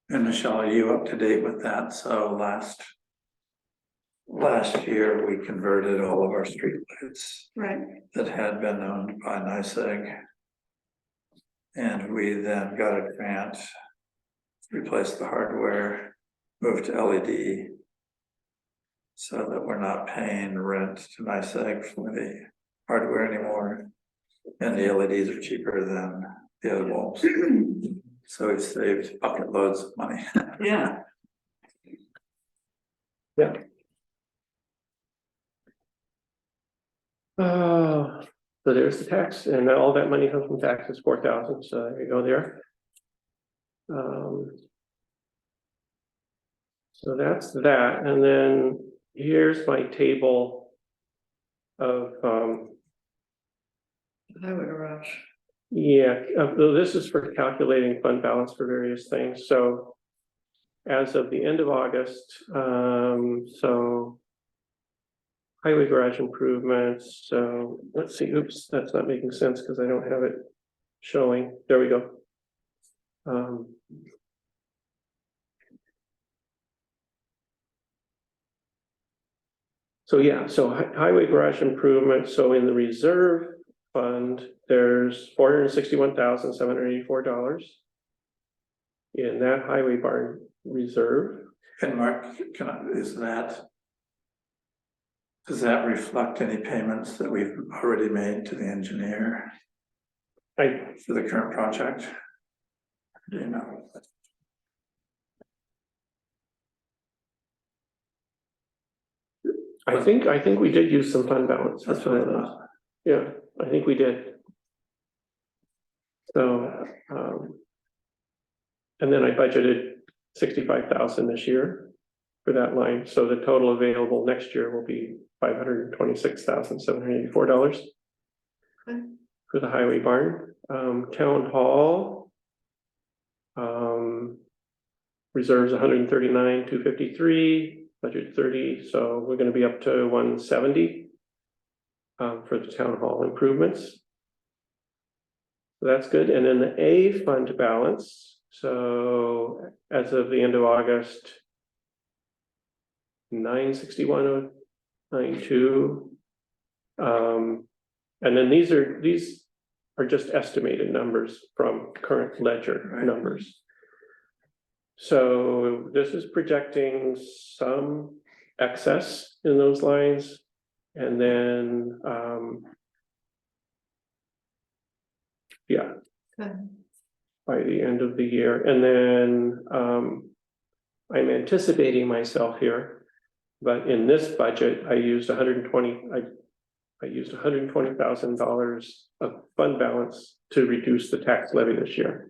and Michelle, are you up to date with that? So last year, we converted all of our streetlights Right. that had been owned by NYSEG. And we then got a grant, replaced the hardware, moved to LED. So that we're not paying rent to NYSEG for the hardware anymore. And the LEDs are cheaper than the other bulbs. So we've saved bucket loads of money. Yeah. so there's the tax, and all that money comes from taxes, 4,000, so there you go there. So that's that, and then here's my table of, Highway garage. yeah, this is for calculating fund balance for various things, so as of the end of August, so highway garage improvements, so let's see, oops, that's not making sense because I don't have it showing, there we go. So yeah, so highway garage improvements, so in the reserve fund, there's $461,784. In that highway barn reserve. And Mark, does that reflect any payments that we've already made to the engineer for the current project? Do you know? I think we did use some fund balance. That's what I thought. Yeah, I think we did. So, and then I budgeted 65,000 this year for that line. So the total available next year will be $526,784 for the highway barn. Town hall reserves 139,253. Budget 30, so we're going to be up to 170 for the town hall improvements. So that's good. And then the A fund balance. So as of the end of August, 961,092. And then these are just estimated numbers from current ledger numbers. So this is projecting some excess in those lines, and then, yeah. Okay. By the end of the year, and then, I'm anticipating myself here, but in this budget, I used $120,000 of fund balance to reduce the tax levy this year.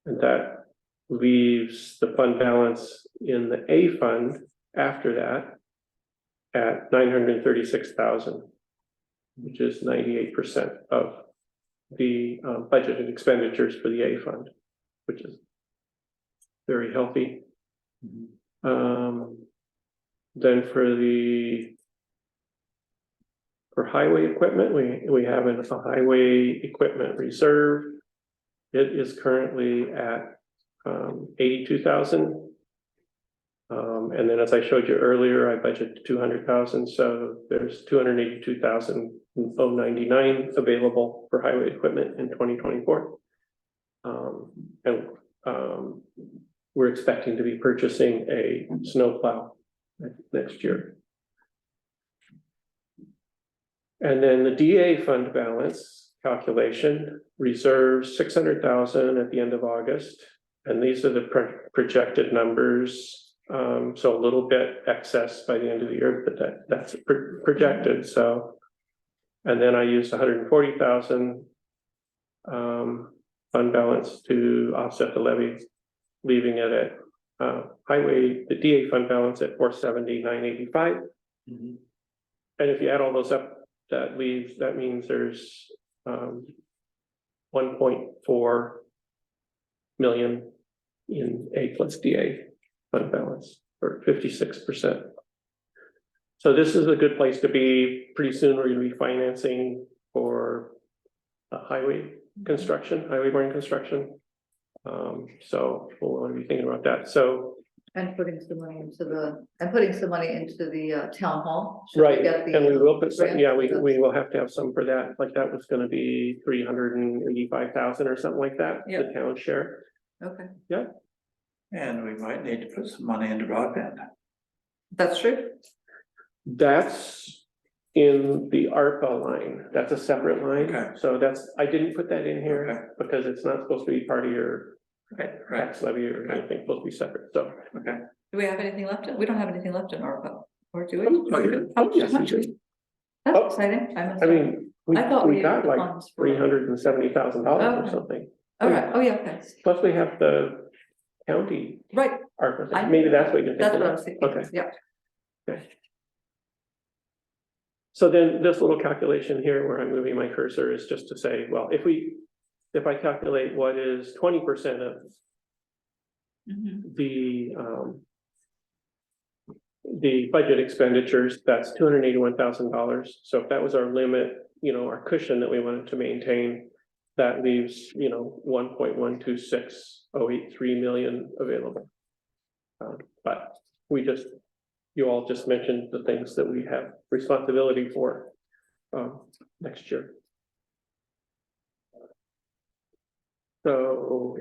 And that leaves the fund balance in the A fund after that at 936,000, which is 98% of the budgeted expenditures for the A fund, which is very healthy. Then for highway equipment, we have a highway equipment reserve. It is currently at 82,000. And then as I showed you earlier, I budgeted 200,000, so there's 282,099 available for highway equipment in 2024. We're expecting to be purchasing a snowplow next year. And then the DA fund balance calculation reserves 600,000 at the end of August. And these are the projected numbers. So a little bit excess by the end of the year, but that's projected. So, and then I used 140,000 fund balance to offset the levy, leaving it at highway, the DA fund balance at 470,985. Mhm. And if you add all those up, that means there's 1.4 million in A plus DA fund balance, or 56%. So this is a good place to be. Pretty soon, we're gonna be financing for highway construction, highway boring construction. So we'll want to be thinking about that. So, And putting some money into the town hall. Should we right, get the, and we will put some, grant yeah, for we the- will have to have some for that. Like that was gonna be 385,000 or something like that, the Yeah. town share. Okay, And we might need to put some money into broadband. that's true. That's in the ARPA line. That's a separate line. Okay. So I didn't put that in Okay. here because it's not supposed to be part of your Right. tax levy or Okay. anything, supposed to be separate, so. Okay. Do we have anything left? We don't have anything left in ARPA, or do we? Oh, you did? Oh, Yes, you do. That's Oh, exciting. I mean, I thought we we got had like funds for- $370,000 or Okay. something. All right, oh, yeah, okay, Plus we have the county right, ARPA thing. I- Maybe that's what you're that's thinking what I of. was thinking, Okay. yeah. So then this little calculation here where I'm moving my cursor is just to say, well, if I calculate what is 20% of Mhm. the budget expenditures, that's $281,000. So if that was our limit, our cushion that we wanted to maintain, that leaves, 1.126083 million available. But you all just mentioned the things that we have responsibility for next year. So,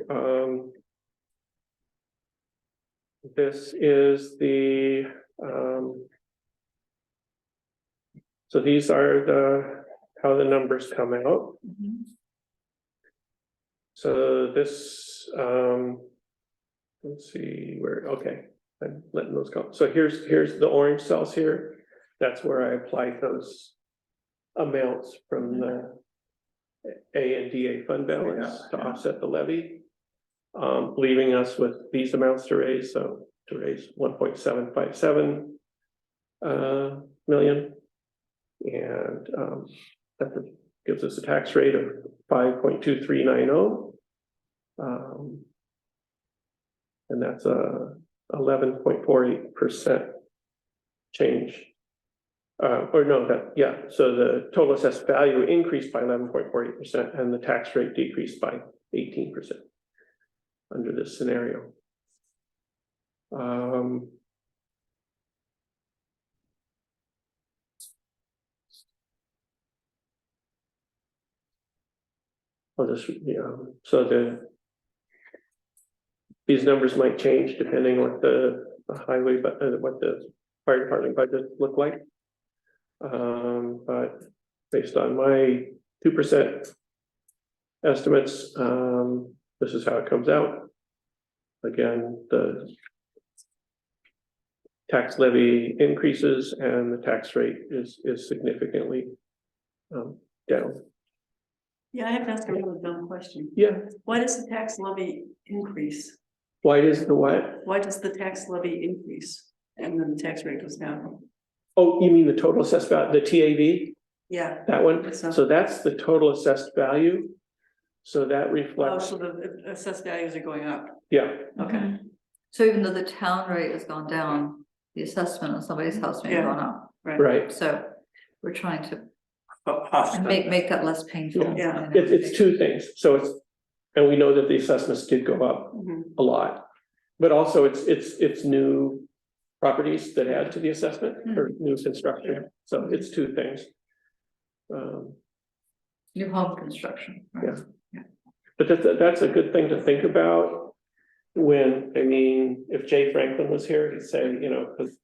this is so these are how the numbers come out. Mhm. So this, let's see okay, I'm letting those go. So here's the orange cells here. That's where I applied those amounts from the A and DA fund balance to offset the levy. Leaving us with these amounts to raise, so to raise 1.757 million. And that gives us a tax rate of 5.2390. And that's a 11.48% change. So the total assessed value increased by 11.48% and the tax rate decreased by 18% under this scenario. These numbers might change depending what the highway, but what the fire department budget look like. But based on my 2% estimates, this is how it comes out. Again, the tax levy increases and the tax rate is significantly down. Yeah, I have to ask a really dumb question. Yeah, Why does the tax levy increase? why does the what? Why does the tax levy increase and then the tax rate goes down? Oh, you mean the total assessed value, the TAV, Yeah. that one? So- So that's the total assessed value. So that Oh, reflects, so the assessed values are going up. yeah, Okay. Mhm. So even though the town rate has gone down, the assessment on somebody's house may have Yeah. gone up, right. so we're trying to Offset. make that less painful. Yeah. you know. It's two things. So and we know that the assessments did go up Mhm. a lot. But also it's new properties that add to the assessment or new construction. So it's two things. New home construction. right? Yeah. But that's a good thing to think about when, if Jay Franklin was here, he'd say, because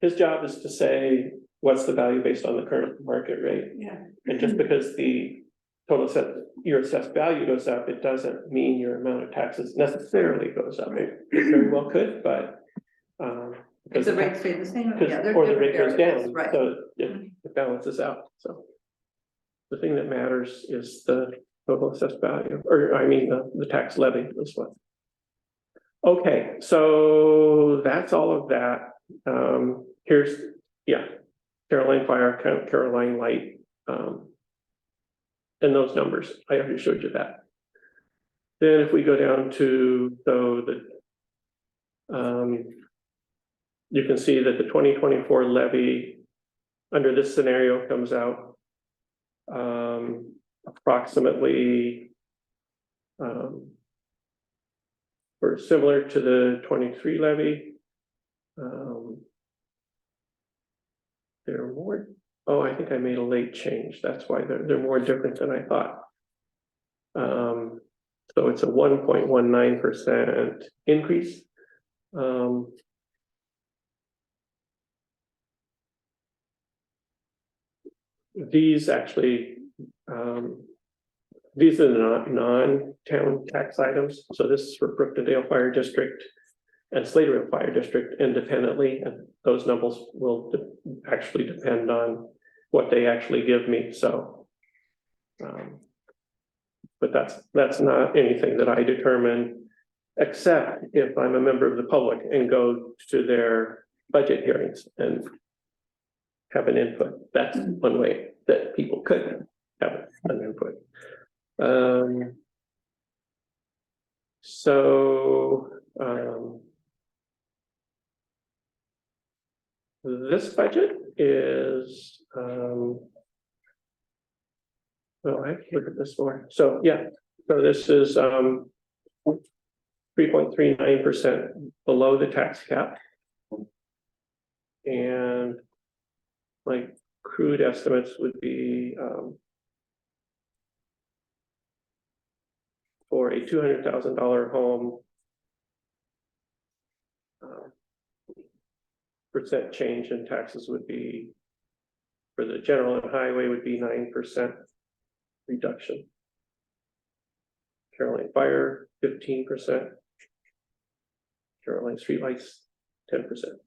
his job is to say, what's the value based on the current market rate? Yeah. And just because the your assessed value goes up, it doesn't mean your amount of taxes necessarily goes up. It very well could, but. If the rate stayed the same, yeah. they're Or the different rate goes variables, down, right. so it balances out, so. The thing that matters is the total assessed value, or the tax levy is what. Okay, so that's all of that. Here's, yeah, Caroline Fire, Caroline Light. And those numbers, I already showed you that. Then if we go down to, you can see that the 2024 levy under this scenario comes out approximately or similar to the 23 levy. They're more, oh, I think I made a late change. That's why they're more different than I thought. So it's a 1.19% increase. These actually, these are not non-town tax items. So this is for Brookdale Fire District and Sladeville Fire District independently, and those numbers will actually depend on what they actually give me. So, but that's not anything that I determine, except if I'm a member of the public and go to their budget hearings and have an input. That's one way that people could have an input. This budget is, well, I have to look at this more. So yeah, so this is 3.39% below the tax cap. And my crude estimates would be for a $200,000 home, percent change in taxes would be, for the general and highway would be 9% reduction. Caroline Fire, 15%. Caroline Streetlights, 10%.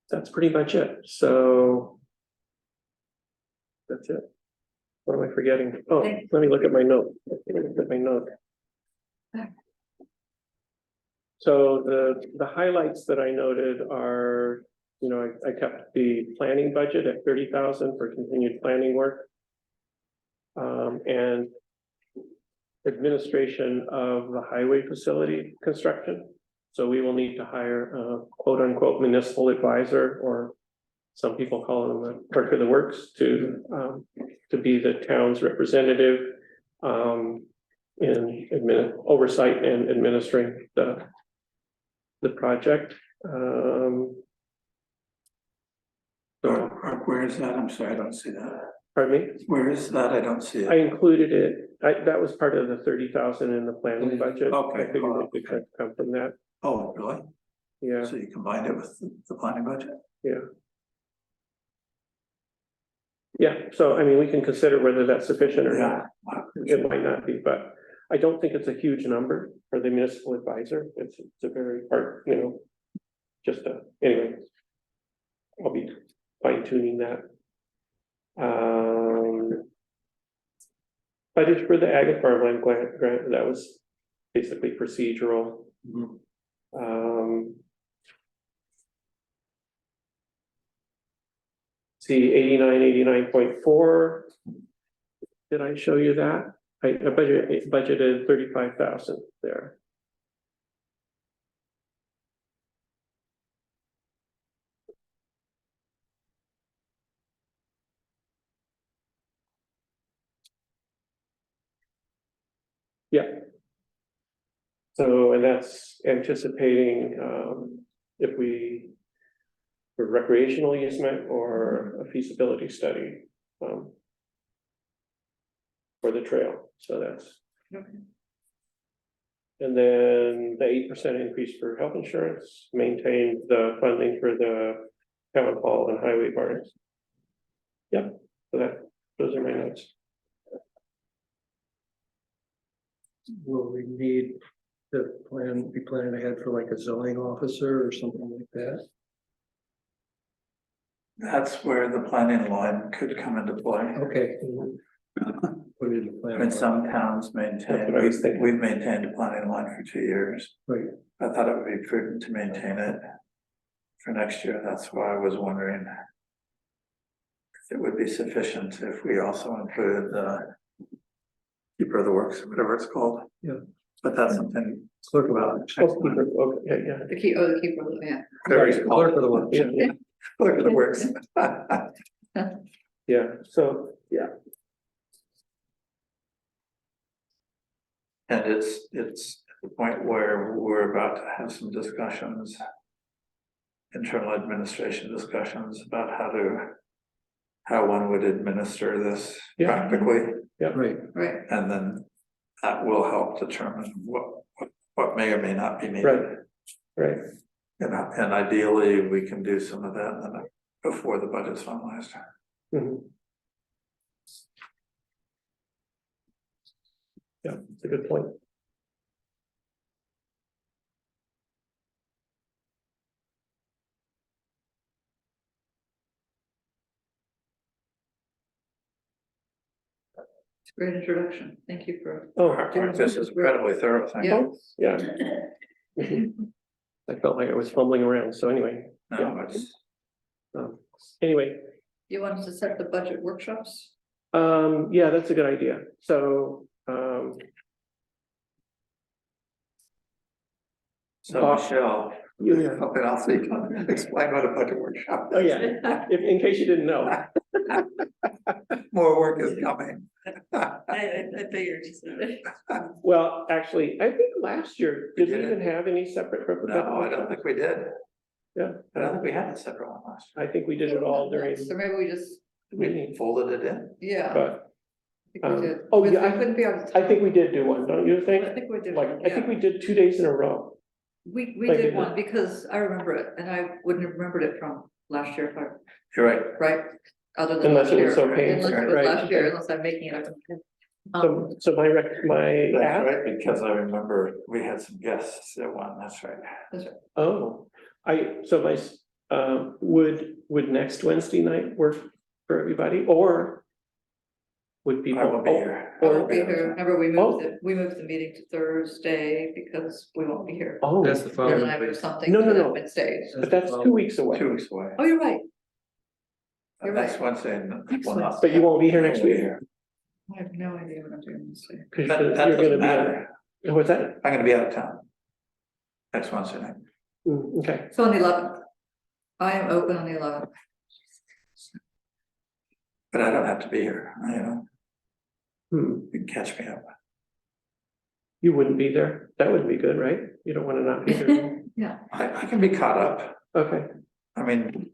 That's pretty much it. So that's it. What am I forgetting? Oh, let me look at my note. So the highlights that I noted are, you know, I kept the planning budget at 30,000 for continued planning work. And administration of the highway facility construction. So we will need to hire a quote unquote municipal advisor, or some people call them the clerk of the works, to be the town's representative in oversight and administering the project. Where is that? I'm sorry, I don't see that. Pardon me? Where is that? I don't see I it. included it. That was part of the 30,000 in the planning budget. Okay. I figured it could come from that. Oh, really? Yeah, So you combined it with the planning budget? yeah. Yeah, so I mean, we can consider whether that's sufficient or not. It might not be, but I don't think it's a huge number for the municipal advisor. It's a very hard, you know, just anyway. I'll be fine tuning that. Budget for the Ag and Farmland grant, that was basically procedural. See 89.4. Did I show you that? I budgeted 35,000 there. Yeah. So, and that's anticipating if we, for recreational easement or a feasibility study for the trail. So that's, and then the 8% increase for health insurance, maintain the funding for the town hall and highway barns. Yep, so those are my notes. Will we need the be planning ahead for like a zoning officer or something like that? That's where the planning line could come into play. Okay. Put it in the plan. I mean, some towns That's maintain, what I was thinking. we've maintained a planning line for 2 years. Right, I thought it would be prudent to maintain it for next year. That's why I was wondering if it would be sufficient if we also included the keeper of the works, whatever it's called. Yeah. But that's something clerk of about. the, Okay, yeah, The key, oh, the keeper, yeah. Very clerk of the works. yeah, Clerk of the works. yeah, so, yeah, And it's at the point where we're about to have some discussions. Internal administration discussions about how one would administer this Yeah. practically. Right, Right, And then that will help determine what may or may not be needed. right. And ideally, we can do some of that before the budget's finalized. Mhm. Yeah, it's a good point. it's a great introduction. Thank you for. Oh, This is incredibly thorough, thank Yeah. you. yeah. I felt like I was fumbling around, so anyway, No, it's, anyway, You want us to set the budget workshops? yeah, that's a good idea, so, so Michelle, yeah, hoping I'll see, explain what a budget workshop is. oh, yeah, in case you didn't know. More work is coming. I figured. Well, actually, I think last year, did we did. even have any separate? No, I don't think we did. Yeah. I don't think we had a separate one last I think we did it all during, So maybe we just, year. We folded it in. yeah. but I think we did. oh, Because yeah, we couldn't be on. I think we did do one, don't you I think? think we did. Like, I think yeah. we did 2 days in a row. We like did it. one because I remember it and I wouldn't have remembered it from last year, if I, You're right. right? Other than Unless last it year. was so painful, Unless it was right. last year, unless I'm making it up. So my That's ask, right, because I remember we had some guests at one, that's right. oh, would next Wednesday night work for everybody, or would people? I will be here. I won't be here. Remember, Oh. we moved the meeting to Thursday because we won't be here. Oh, that's the And following. then I moved something No, to no, the no. Wednesday. but that's 2 weeks away, 2 weeks away. Oh, you're right. You're Next right. Wednesday. Next well, not- Wednesday. but you won't be here next I'll be week? here. I have no idea what I'm doing this day. Cause That you're doesn't gonna be, matter. what's that? I'm gonna be out of town. Next Wednesday night. Okay, So on the 11th. I am open on the 11th. But I don't have to be here, you know, hmm, you can catch me up. you wouldn't be there, that would be good, right? You don't wanna not be there, Yeah. I can be caught up. okay, I mean,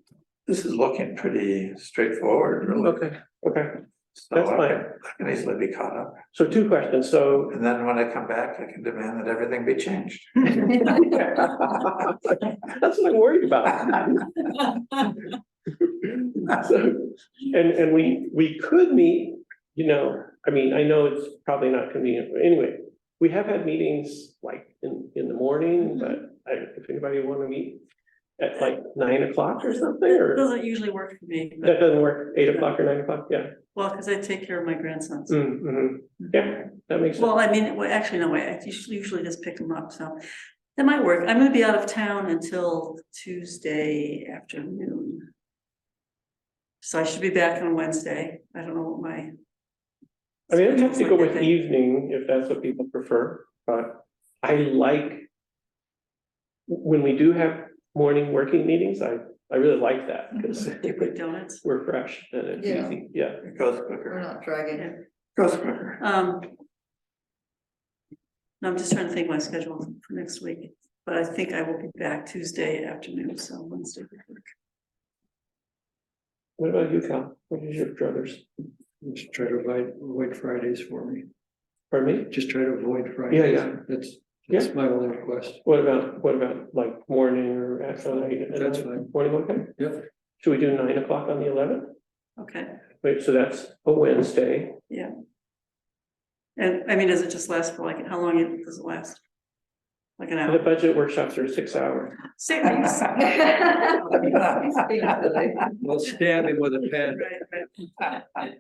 this is looking pretty straightforward, really. okay, So that's I fine. can easily be caught up. So 2 questions, so. And then when I come back, I can demand that everything be changed. That's what I'm worried about. So, and we could meet, you know, I mean, I know it's probably not convenient, but anyway. We have had meetings like in the morning, but if anybody wanna meet at like 9 o'clock or something, It or doesn't usually work for me, but, that doesn't work, 8 o'clock or 9 o'clock, yeah. well, because I take care of my grandsons. Yeah, that makes sense. Well, I mean, well, actually, no way, I usually just pick them up, so that might work. I'm gonna be out of town until Tuesday afternoon. So I should be back on Wednesday. I don't know what my. I mean, I'm happy to schedule's go like with that day. evening if that's what people prefer, but I like. When we do have morning working meetings, I really like that because Do you bring donuts? we're fresh and it's Yeah. easy, yeah. It goes We're quicker, not dragging. goes quicker. No, I'm just trying to think my schedule for next week, but I think I will be back Tuesday afternoon, so Wednesday. will work. What about you, Cal? What is your druthers? Just try to avoid Fridays for me. Pardon me? Just try to avoid Fridays. yeah. That's my only request. What about like morning or at night? That's fine. Morning, okay? Yep. Should we do 9 o'clock on the 11th? Okay, Wait, so that's a Wednesday. yeah. And I mean, does it just last for like, how long does it last? Like an The hour? budget workshops are 6 hours. Six. Well, stab him with a pen. Right, right.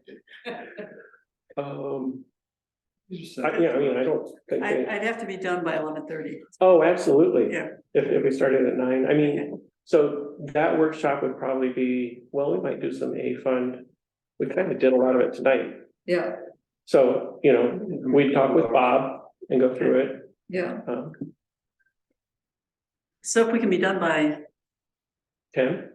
Yeah, I mean, I don't think they, I'd have to be done by 11:30. oh, absolutely. Yeah. If we started at 9, I mean, so that workshop would probably be, well, we might do some A fund. We kind of did a lot of it tonight. Yeah, So, we'd talk with Bob and go through it. yeah, So if we can be done by, 10,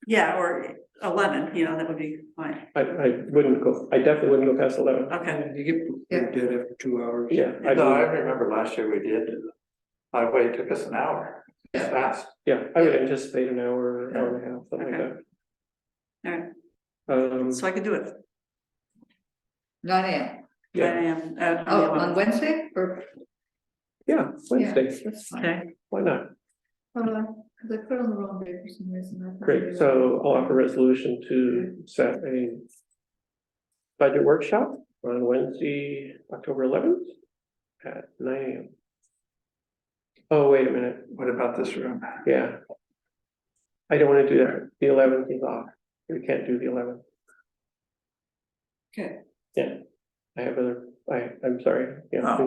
yeah, or 11, that would be fine. I definitely wouldn't go past 11. Okay, You get dead after 2 hours. Yeah, No, I remember last year we did. Highway took us an hour. It's fast. yeah, I would anticipate an hour, hour and a half, something like Okay. that. all right, so I can do it. 9 AM. Yeah, 9 AM, on the Oh, on 11th. Wednesday or? yeah, Yeah, Wednesday, that's fine. Okay, why not? Cause I put on the wrong day for some reason. I thought Great, maybe- so I'll offer a resolution to set a budget workshop on Wednesday, October 11th at 9 AM. Oh, wait a minute, What about this room? yeah. I don't want to do that, the 11th is off, we can't do the 11th, Okay, yeah. I have I'm sorry, yeah,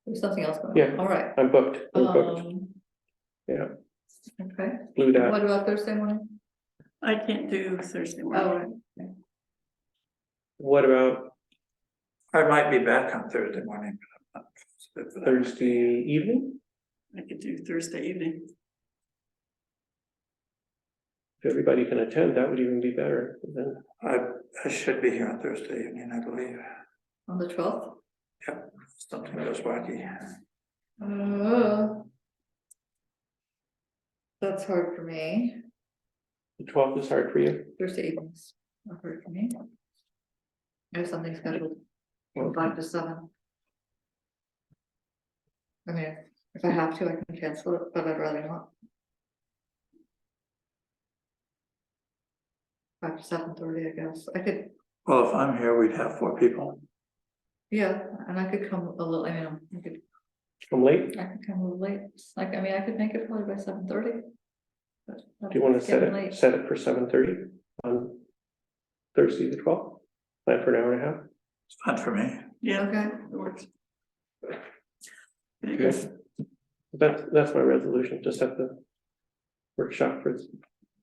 there's something else going on. Yeah. All right. I'm booked, yeah, Okay, blew that. what about Thursday morning? I can't do Thursday Oh, morning. right. What about I might be back on Thursday morning. But I'm not positive for that. Thursday evening? I could do Thursday evening. If everybody can attend, that would even be better, then, I should be here on Thursday evening, I believe. On the 12th? Yep, something goes wacky. That's hard for me. the 12th is hard for you? Thursday evenings, not hard for me. I have something scheduled from 5 to 7. I mean, if I have to, I can cancel it, but I'd rather not. 5 to 7:30, I guess. I could, Well, if I'm here, we'd have 4 people. yeah, and I could come a little, From late? I could come a little late. Like, I could make it probably by 7:30. Do you want to set it for 7:30 on Thursday the 12th? Plan for an hour and a half? It's fine for me. Yeah, Okay, it works. Okay. That's my resolution, to set the workshop for.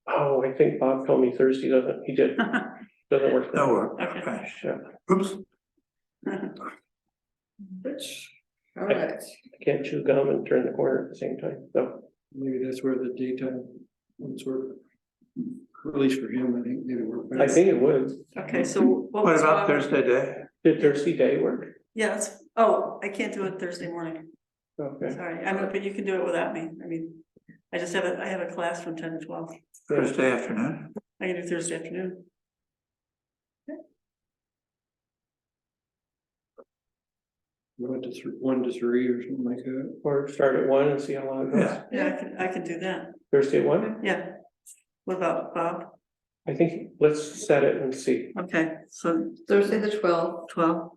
Oh, I think Bob told me Thursday doesn't work. for No him. work. Okay. Okay. Yeah, Oops. all right. I can't chew gum and turn the corner at the same time, so. Maybe that's where the daytime ones work. At least for him, I think maybe work better. I think it would. Okay, so What was about Bob- Thursday day? Did Thursday day work? Yeah, I can't do it Thursday morning. Okay, Sorry, but you can do it without me. I mean, I have a class from 10 to 12. Thursday afternoon? I can do Thursday afternoon. One to three or something like that. or start at 1 and see how long it goes. Yeah. Yeah, I can do that. Thursday at 1? Yeah. What about Bob? I think, let's set it and see, Okay, so Thursday the 12th. 12.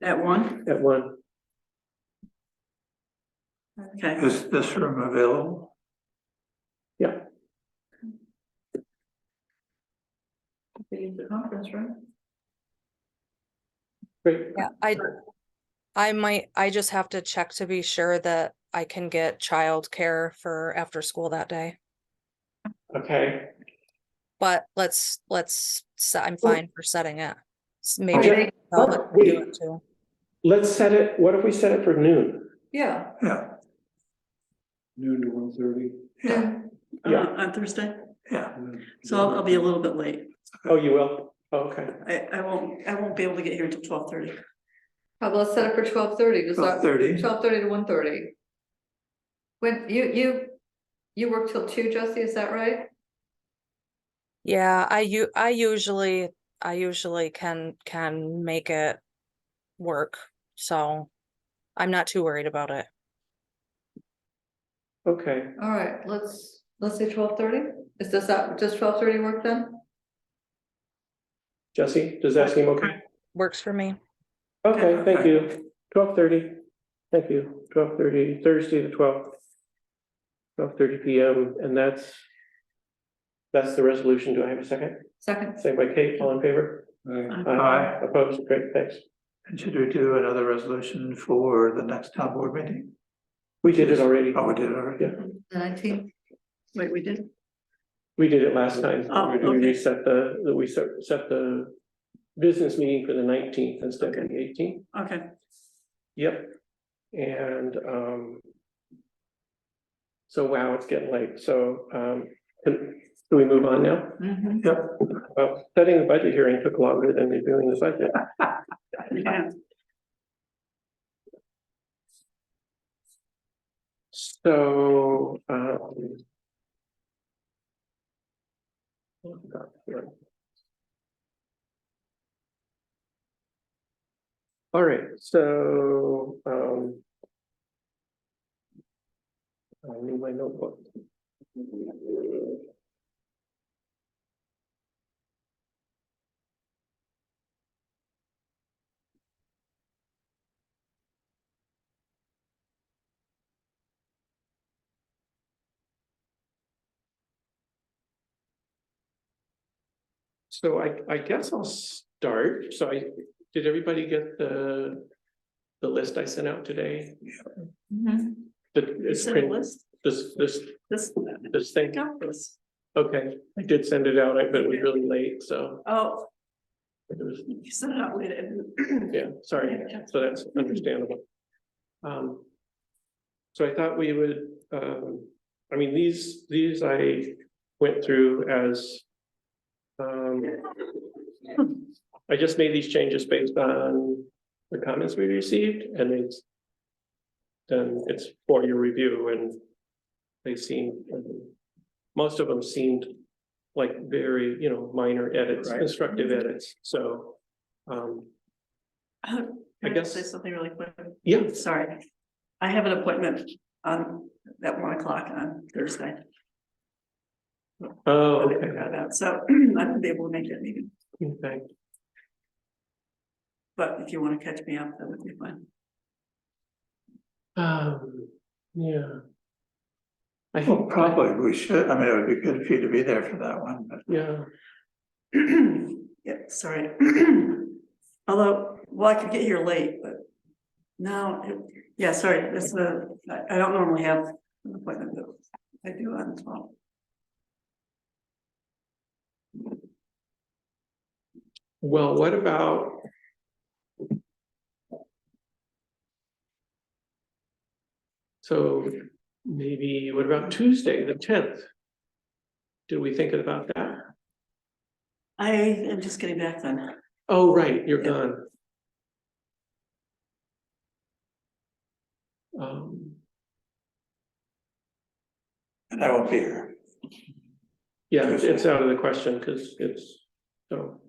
At 1, at 1. okay. Is this room available? Yeah, The conference room. great. Yeah, I just have to check to be sure that I can get childcare for after school that day. Okay, But I'm fine for setting it. Maybe Okay. I'll let you do it too. let's set it, what if we set it for noon? Yeah. Yeah, Noon to 1:30. yeah, Yeah. On Thursday, yeah. so I'll be a little bit late. Oh, you will? Oh, okay, I won't be able to get here until 12:30. How about let's set it for 12:30, does that? 12:30. 12:30 to 1:30. When you work till 2, Jesse, is that right? Yeah, I usually can make it work, so I'm not too worried about it. okay. All right, let's say 12:30. Does 12:30 work then? Jesse, does that seem okay? Works for me. Okay, thank you. 12:30. Thank you. 12:30, Thursday the 12th. 12:30 PM, and that's the resolution. Do I have a second? Second. Second by Kate, all in favor? Aye. Opposed? Great, thanks. And should we do another resolution for the next town board meeting? We did it already. Oh, we did it already. Yeah, The 19th. Wait, we did? we did it last time. Oh, We okay. reset we set the business meeting for the 19th instead of the 18th. Okay. Yep. And, so wow, it's getting late. So, do we move on now? Mhm. Yep. Well, setting the budget hearing took longer than reviewing the budget. Yeah. So, all right, so, I need my notebook. So I guess I'll start. So did everybody get the list I sent out today? Mhm. You It's sent a print, list? this thing. Got this. Okay, I did send it out, but it was really late, so Oh, it was, you sent it out with it. yeah, sorry, so that's understandable. So I thought we would, I mean, these I went through as, I just made these changes based on the comments we received, and then it's for your review, and they seem, most of them seemed like very, minor edits, Right. constructive edits, so. I I guess- say something really quick. Yeah, Sorry. I have an appointment on at 1 o'clock on Thursday. oh, I okay, forgot about, so I won't be able to make that meeting, okay. but if you want to catch me up, that would be fine. Yeah. I Well, think, probably we should, I mean, it would be good for you to be there for that one, but. yeah, Yeah, sorry. Although, well, I could get here late, but no, yeah, sorry, that's I don't normally have an appointment, but I do on the 12th. well, what about? So maybe, what about Tuesday, the 10th? Did we think about that? I am just getting back then. Oh, right, you're Yeah. gone. And I won't be here. Yeah, it's out of the question, because it's, so.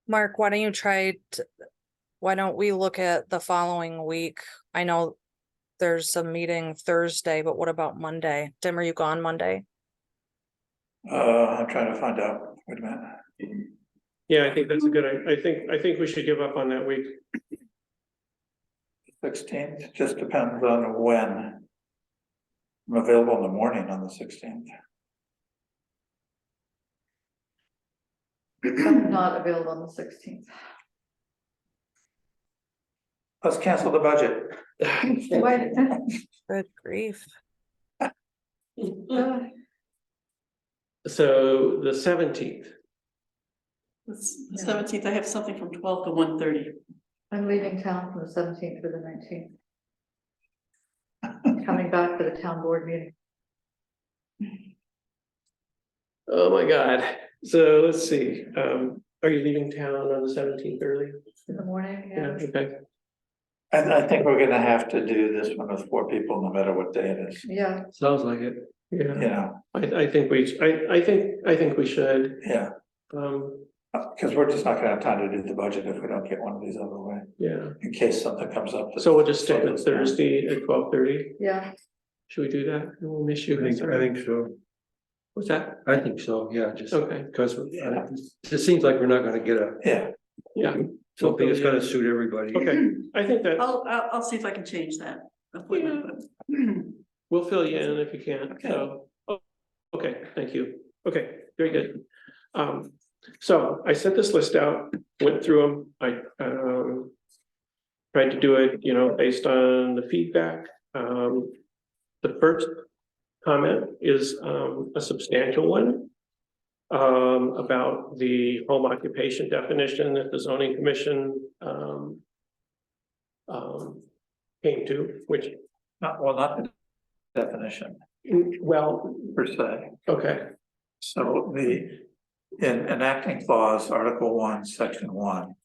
Mark, why don't we look at the following week? I know there's a meeting Thursday, but what about Monday? Tim, are you gone Monday? I'm trying to find out, wait a minute. Yeah, I think that's a good, I think we should give up on that week. 16th, just depends on when. I'm available in the morning on the 16th. I'm not available on the 16th. Let's cancel the budget. Why? Good grief. So the 17th, The 17th, I have something from 12 to 1:30. I'm leaving town from the 17th to the 19th. Coming back for the town board meeting. oh my God, so let's see, are you leaving town on the 17th early? In the morning, Yeah, yeah. okay, I think we're gonna have to do this one with 4 people, no matter what day it is, Yeah, Sounds like it. you yeah, know, I think we should, yeah. um, Because we're just not gonna have time to do the budget if we don't get one of these out of the way, yeah. in case something comes up. So we'll just stick with Thursday at 12:30, yeah. should we do that? We'll miss you. I think so. What's that? I think so, yeah, just Okay, because it seems like we're not gonna get Yeah, yeah, something that's gonna suit everybody. okay, I think that, I'll see if I can change that appointment. but- we'll fill you in if you can, Okay. so. Okay, thank you. Okay, very good. So I sent this list out, went through them. I tried to do it, based on the feedback. The first comment is a substantial one about the home occupation definition that the zoning commission came to, which, Not the definition well, per se. okay, So in enacting clause, Article 1, Section 1.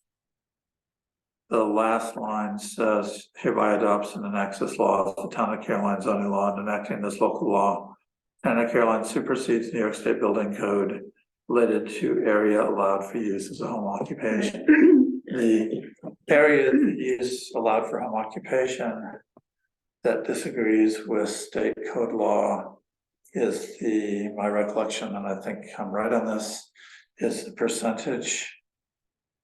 The last line says hereby adopts and enacts this law, the town of Caroline zoning law, and enacting this local law. Town of Caroline supersedes New York State Building Code related to area allowed for use as a home occupation. The area is allowed for home occupation that disagrees with state code law is my recollection, and I think I'm right on this, is the percentage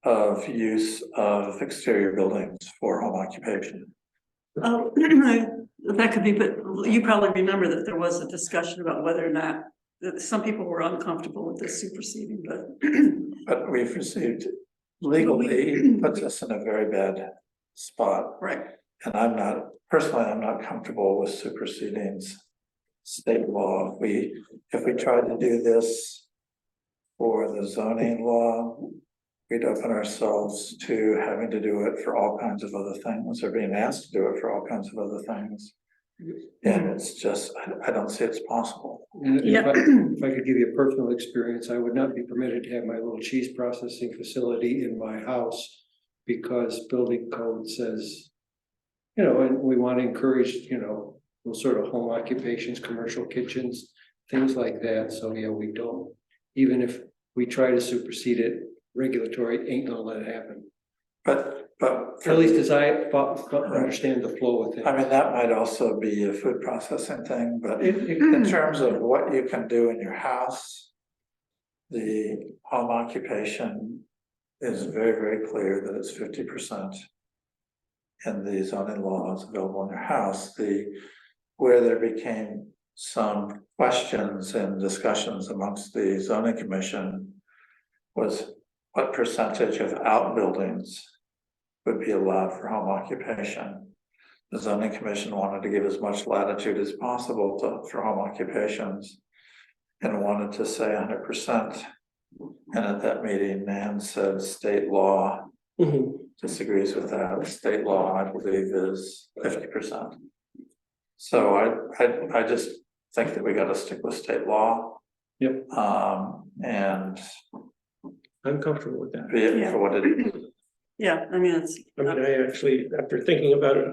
of use of exterior buildings for home occupation. Oh, that could be, but you probably remember that there was a discussion about whether or not, that some people were uncomfortable with this superseding, but. But we've received legally puts us in a very bad spot. Right. And I'm not comfortable with superseding state law. If we tried to do this for the zoning law, we'd open ourselves to having to do it for all kinds of other things, or being asked to do it for all kinds of other things. And it's just, I don't see it's possible. And Yeah. if I could give you a personal experience, I would not be permitted to have my little cheese processing facility in my house because building code says, and we want to encourage, those sort of home occupations, commercial kitchens, things like that. So yeah, we don't, even if we try to supersede it, regulatory ain't gonna let it happen. But At least as I understand the flow of things. I mean, that might also be a food processing thing, but in terms of what you can do in your house, the home occupation is very, very clear that it's 50%. In the zoning laws available in your house, where there became some questions and discussions amongst the zoning commission was what percentage of outbuildings would be allowed for home occupation. The zoning commission wanted to give as much latitude as possible for home occupations and wanted to say 100%. And at that meeting, Nan said state law disagrees with that. State law, I believe, is 50%. So I just think that we got to stick with state law. Yep. And I'm comfortable with that. be it for what it is. Yeah, I mean, it's. I mean, I actually, after thinking about it,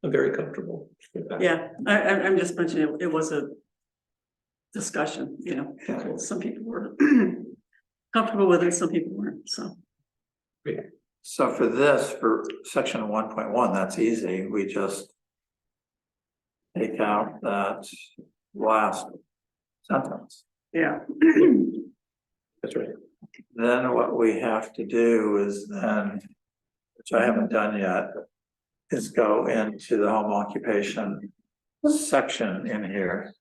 I'm very comfortable with that. Yeah, I'm just mentioning it was a discussion, some people were comfortable with it, some people weren't, so. So for section 1.1, that's easy. We just take out that last sentence. Yeah. That's right. Then what we have to do is then, which I haven't done yet, is go into the home occupation section in here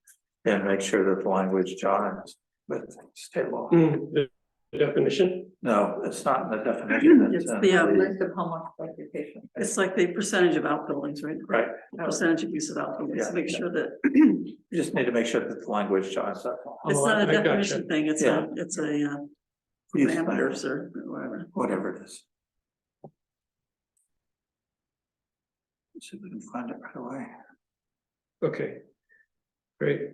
and make sure that the language jives with state law. The definition, No, it's not in the definition. It's in the, List of home occupation. it's like the percentage of outbuildings, right? Right, Percentage of use of outbuildings, to Yeah. make sure that you just need to make sure that the language jives up. it's Oh, not a I gotcha. definition thing, it's Yeah. a Use parameters or whatever. whatever it is. See if we can find it right away. okay. Great.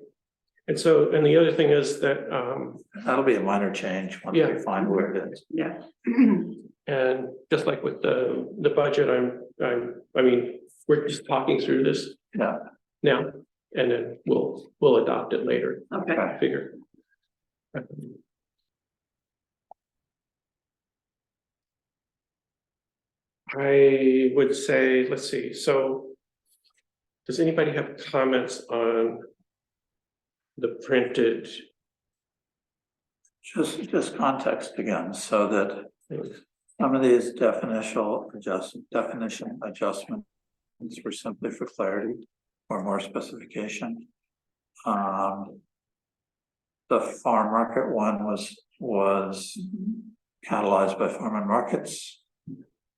And so, and the other thing is that, That'll be a minor change once Yeah. we find where it is. Yeah. and just like with the budget, I mean, we're just talking through this Yeah, now, and then we'll adopt it later, Okay, I figure. I would say, let's see, so does anybody have comments on the printed? just context again, so that some of these definition adjustments were simply for clarity or more specification. The farm market one was catalyzed by farm and markets.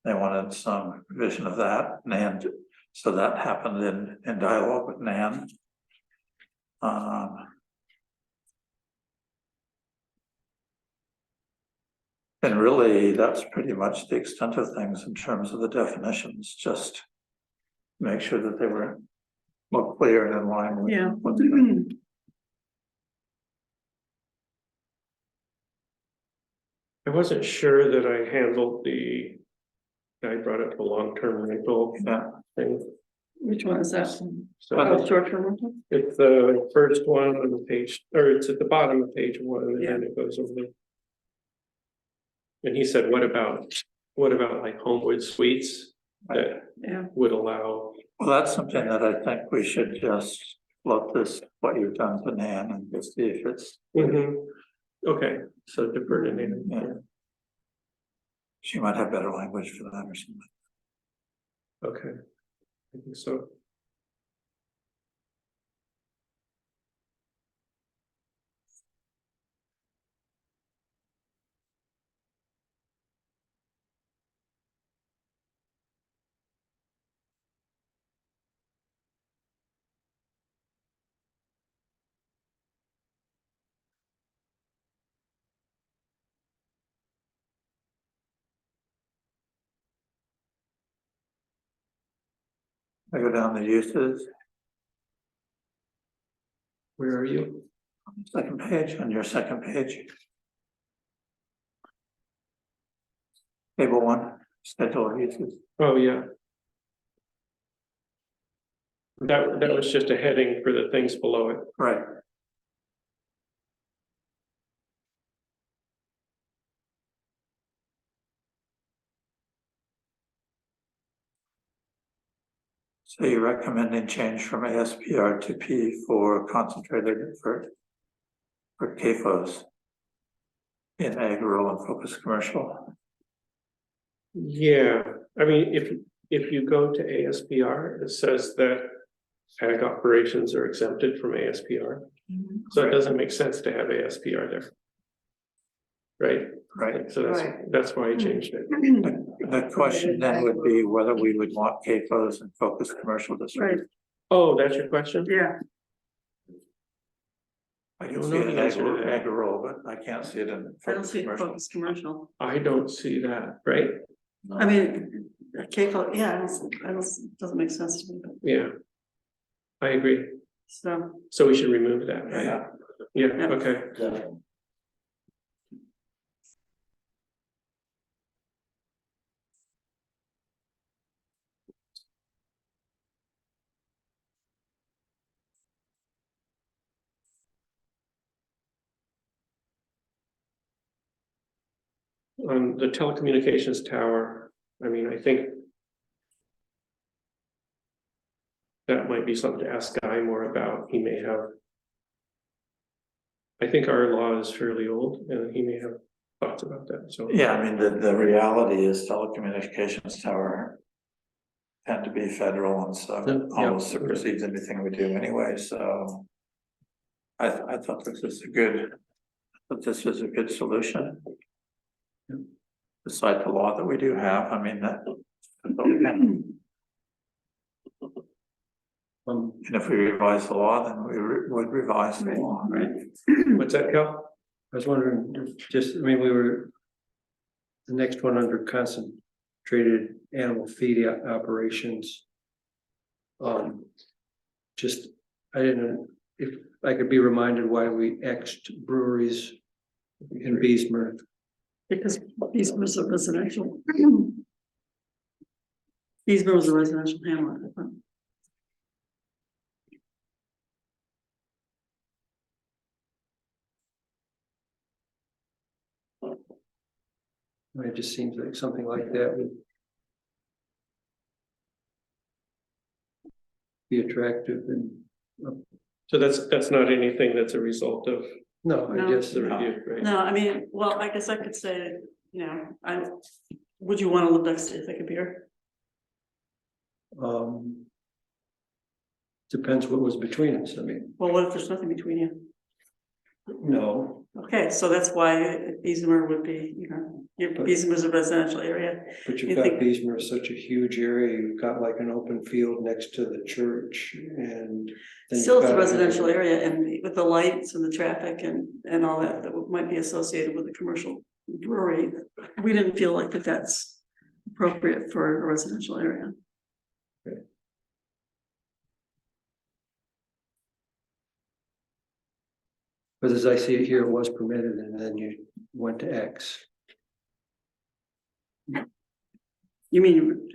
They wanted some revision of that, and so that happened in dialogue with Nan. And really, that's pretty much the extent of things in terms of the definitions, just make sure that they were more clear and in line with. Yeah. what the- I wasn't sure that I handled I brought up the long-term rental Yeah, thing. Which one is that? So Oh, short-term rental? it's the first one on the page, or it's at the bottom of page 1, and then it goes over. And he said, what about like Homewood Suites that Yeah. would allow? well, that's something that I think we should just float this, what you've done to Nan, and just see if it's, Okay, so defer to Nan. Yeah. she might have better language for that or something. Okay, I think so. I go down the uses, Where are you? second page, on your second page. Table 1, schedule of uses. Oh, yeah. That was just a heading for the things below it. Right. So you're recommending change from ASPR to P for concentrated for CAFOs in ag, rural, and focused commercial. Yeah, I mean, if you go to ASPR, it says that ag operations are exempted from ASPR. So it doesn't make sense to have ASPR there. Right? Right. So that's why I changed it. The question then would be whether we would want CAFOs in focused commercial districts. Right, Oh, that's your question? yeah. I don't can see know it in the answer to that. ag, rural, but I can't see it in I don't focused see commercial. focused commercial. I don't see that, right? I mean, CAFO, yeah, doesn't make sense to me, but Yeah. I agree. so. So we should remove that, right? Yeah. Yeah, Yeah. okay. Definitely. On the telecommunications tower, I mean, I think that might be something to ask Guy more about. He may have. I think our law is fairly old and he may have thoughts about that, so. Yeah, I mean, the reality is telecommunications tower tend to be federal, and so Yeah. almost supersedes anything we do anyway, so. I thought this was a good solution. Beside the law that we do have, I mean, that. And if we revise the law, then we would revise the law, right? What's that, Cal? I was wondering, just, I mean, the next one under concentrated animal feed operations. Just, I didn't, if I could be reminded why we X'd breweries in Beesmer. Because these was a residential. Beesmer was a residential hamlet, I thought. It just seems like something like that would be attractive and, So that's not anything that's a result of no, I No. guess. the review, right? No, I mean, well, I guess I could say, would you want to live next to Ithaca Beer? Depends what was between us, I mean, Well, what if there's nothing between you? no, Okay, so that's why Beesimer would be, Beesimer's a residential area. but You you've got think- Beesmer is such a huge area, you've got like an open field next to the church and. then Still, you've it's a got- residential area and with the lights and the traffic and all that, that might be associated with the commercial brewery. We didn't feel like that's appropriate for a residential area. But as I see it here, it was permitted and then you went to X. You mean,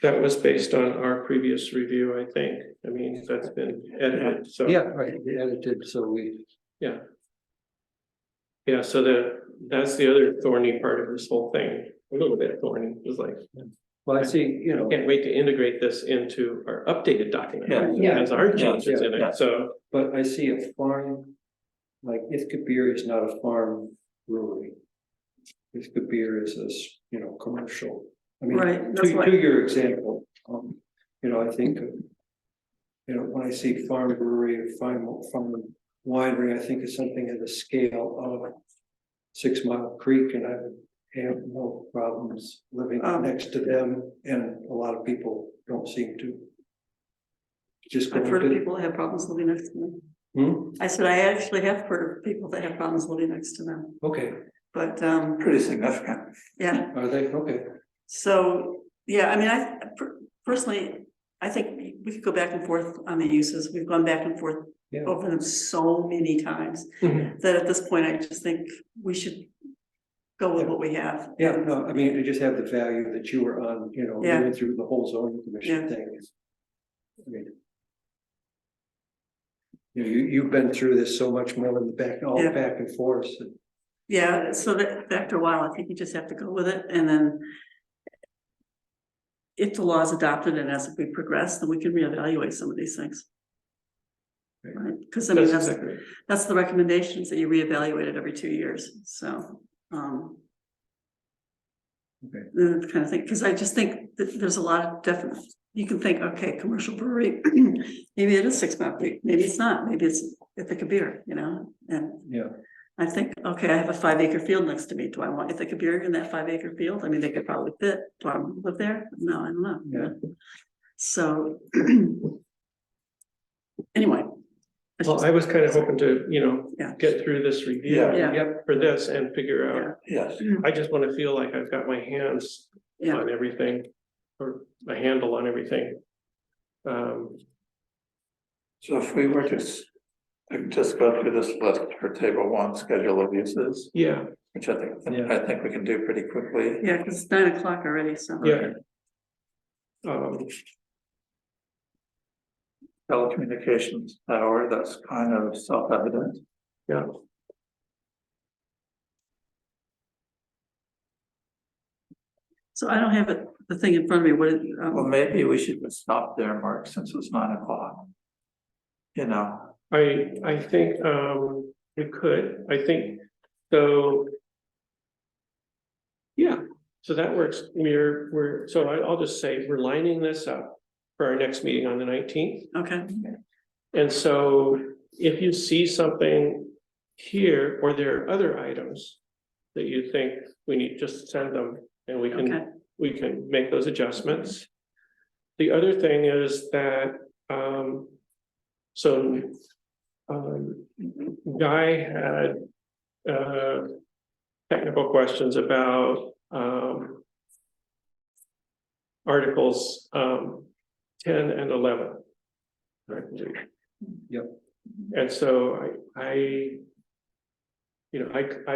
That was based on our previous review, I think. I mean, that's been edited, so. Yeah, right, we edited, so we, Yeah. Yeah, so that's the other thorny part of this whole thing, a little bit thorny, is like, well, I see, you know, can't wait to integrate this into our updated document. Yeah. It has our changes in Yeah. it, so, but I see a farm. Like Ithaca Beer is not a farm brewery. Ithaca Beer is commercial. I mean, Right, that's why- to your example, I think. When I see farm brewery, farm winery, I think of something at the scale of 6 Mile Creek, and I would have no problems living next to them, and a lot of people don't seem to. Just I've going heard of to, people that have problems living next to them. hmm? I said, I actually have heard of people that have problems living next to them, Okay, but, Pretty significant. yeah. are they? Okay. So, yeah, I mean, personally, I think we could go back and forth on the uses. We've gone back and forth Yeah. over them so many times that at this point, I just think we should go with what we have. Yeah, no, I mean, it just have the value that you were on, you Yeah. went through the whole zoning commission Yeah. thing. I mean. You've been through this so much more in the back, all Yeah. back and forth. Yeah, so that after a while, I think you just have to go with it and then. If the law is adopted and as we progress, then we can reevaluate some of these things. Right, because I mean, that's exactly. that's the recommendations that you reevaluate it every 2 years, so. Okay. The kind of thing, because I just think that there's a lot of definite, you can think, okay, commercial brewery, maybe it is 6 Mile Creek, maybe it's not, maybe it's Ithaca Beer, and Yeah, I think, okay, I have a 5-acre field next to me, do I want Ithaca Beer in that 5-acre field? I mean, they could probably fit, do I want to live there? No, I don't know. Yeah. So. Anyway. it's Well, just- I was kind of hoping to, Yeah. get through this review. Yeah. Yeah. For this and figure Yeah. out, Yes. I just want to feel like I've got my hands Yeah, on everything, or a handle on everything. So if we were to just go through this list for table 1, schedule of uses, Yeah, which I Yeah. think we can do pretty quickly. yeah, because it's 9 o'clock already, so. yeah. Telecommunications tower, that's kind of self-evident. Yeah, So I don't have the thing in front of me, what, Well, maybe we should stop there, Mark, since it's 9 o'clock. I think, we could, I think, so. Yeah, so that works, I'll just say, we're lining this up for our next meeting on the 19th. okay, And so if you see something here, or there are other items that you think we need, just send them and we Okay. can make those adjustments. The other thing is that, Guy had, technical questions about, articles, 10 and 11. Right. Yep. And so I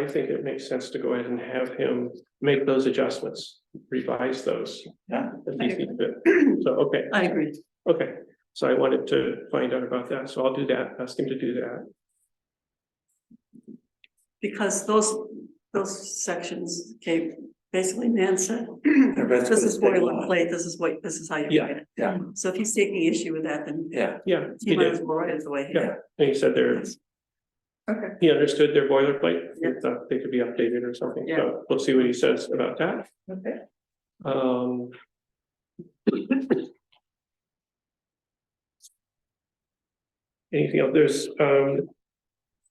think it makes sense to go ahead and have him make those adjustments, revise those. Yeah. If he sees fit. So, okay, I agree. okay, so I wanted to find out about that, so I'll do that, ask him to do that. Because those sections, okay, basically Nan said, They're basically this is stable. boilerplate, this is how you Yeah, write it. yeah. So if he's taking issue with that, then Yeah, Yeah, he he might as did, well write it the way he yeah, did. and he said there, Okay. he understood their boilerplate, Yeah. he thought they could be updated or something, Yeah. so we'll see what he says about that. Okay. anything else? There's,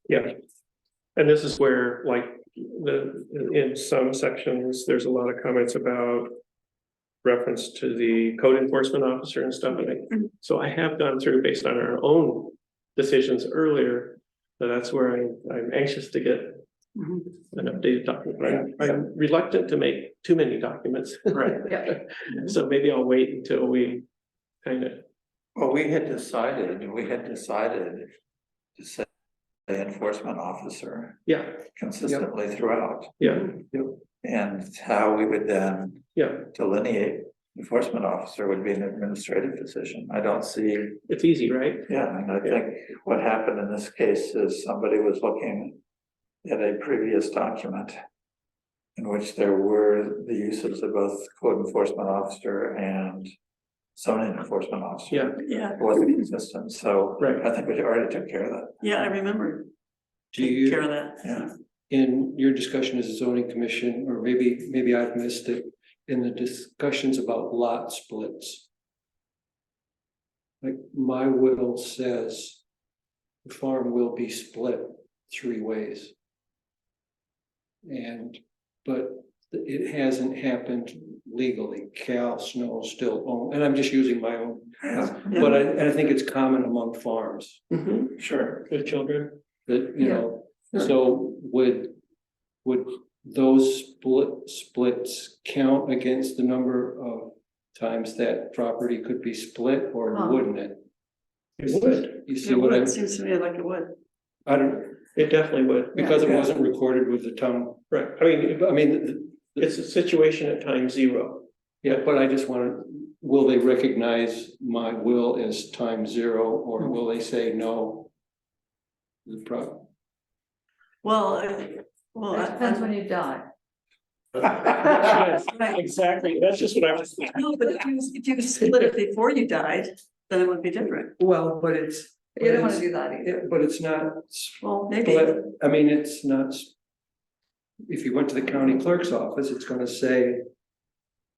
yeah. And this is where, like, in some sections, there's a lot of comments about reference to the code enforcement officer and stuff, so I have gone through based on our own decisions earlier. So that's where I'm anxious to get Mhm. an updated document. I'm reluctant to make too many documents. Right. So maybe I'll wait until we kind of, Well, we had decided to say enforcement officer yeah, consistently throughout. yeah, And how we would then yeah, delineate enforcement officer would be an administrative decision. I don't see, it's easy, right? yeah, and I think what happened in this case is somebody was looking at a previous document in which there were the uses of both code enforcement officer and zoning enforcement officer. Yeah, Yeah, It wasn't consistent, so right. I think we already took care of that. yeah, I remember Do taking care you, of that. Yeah. in your discussion as a zoning commission, or maybe I've missed it, in the discussions about lot splits. Like my will says the farm will be split 3 ways. But it hasn't happened legally. Cal Snow still own, and I'm just using my own. But I think it's common among farms Mm-hmm, sure, good children. that, you know, so would those splits count against the number of times that property could be split, or Huh. wouldn't it? It would, You see It what would, I'm, seems to me like it would. I don't, it definitely would, because it Yeah. wasn't recorded with the town. right, I mean, The- it's a situation at time zero. Yeah, but I just wanted, will they recognize my will as time 0, or will they say no? The problem. Well, It depends when you die. Yes, Right. exactly, that's just what I was thinking. No, but if you split it before you died, then it would be different. Well, but it's. You don't wanna do that either. But it's not, Well, maybe, but, I mean, it's not. If you went to the county clerk's office, it's gonna say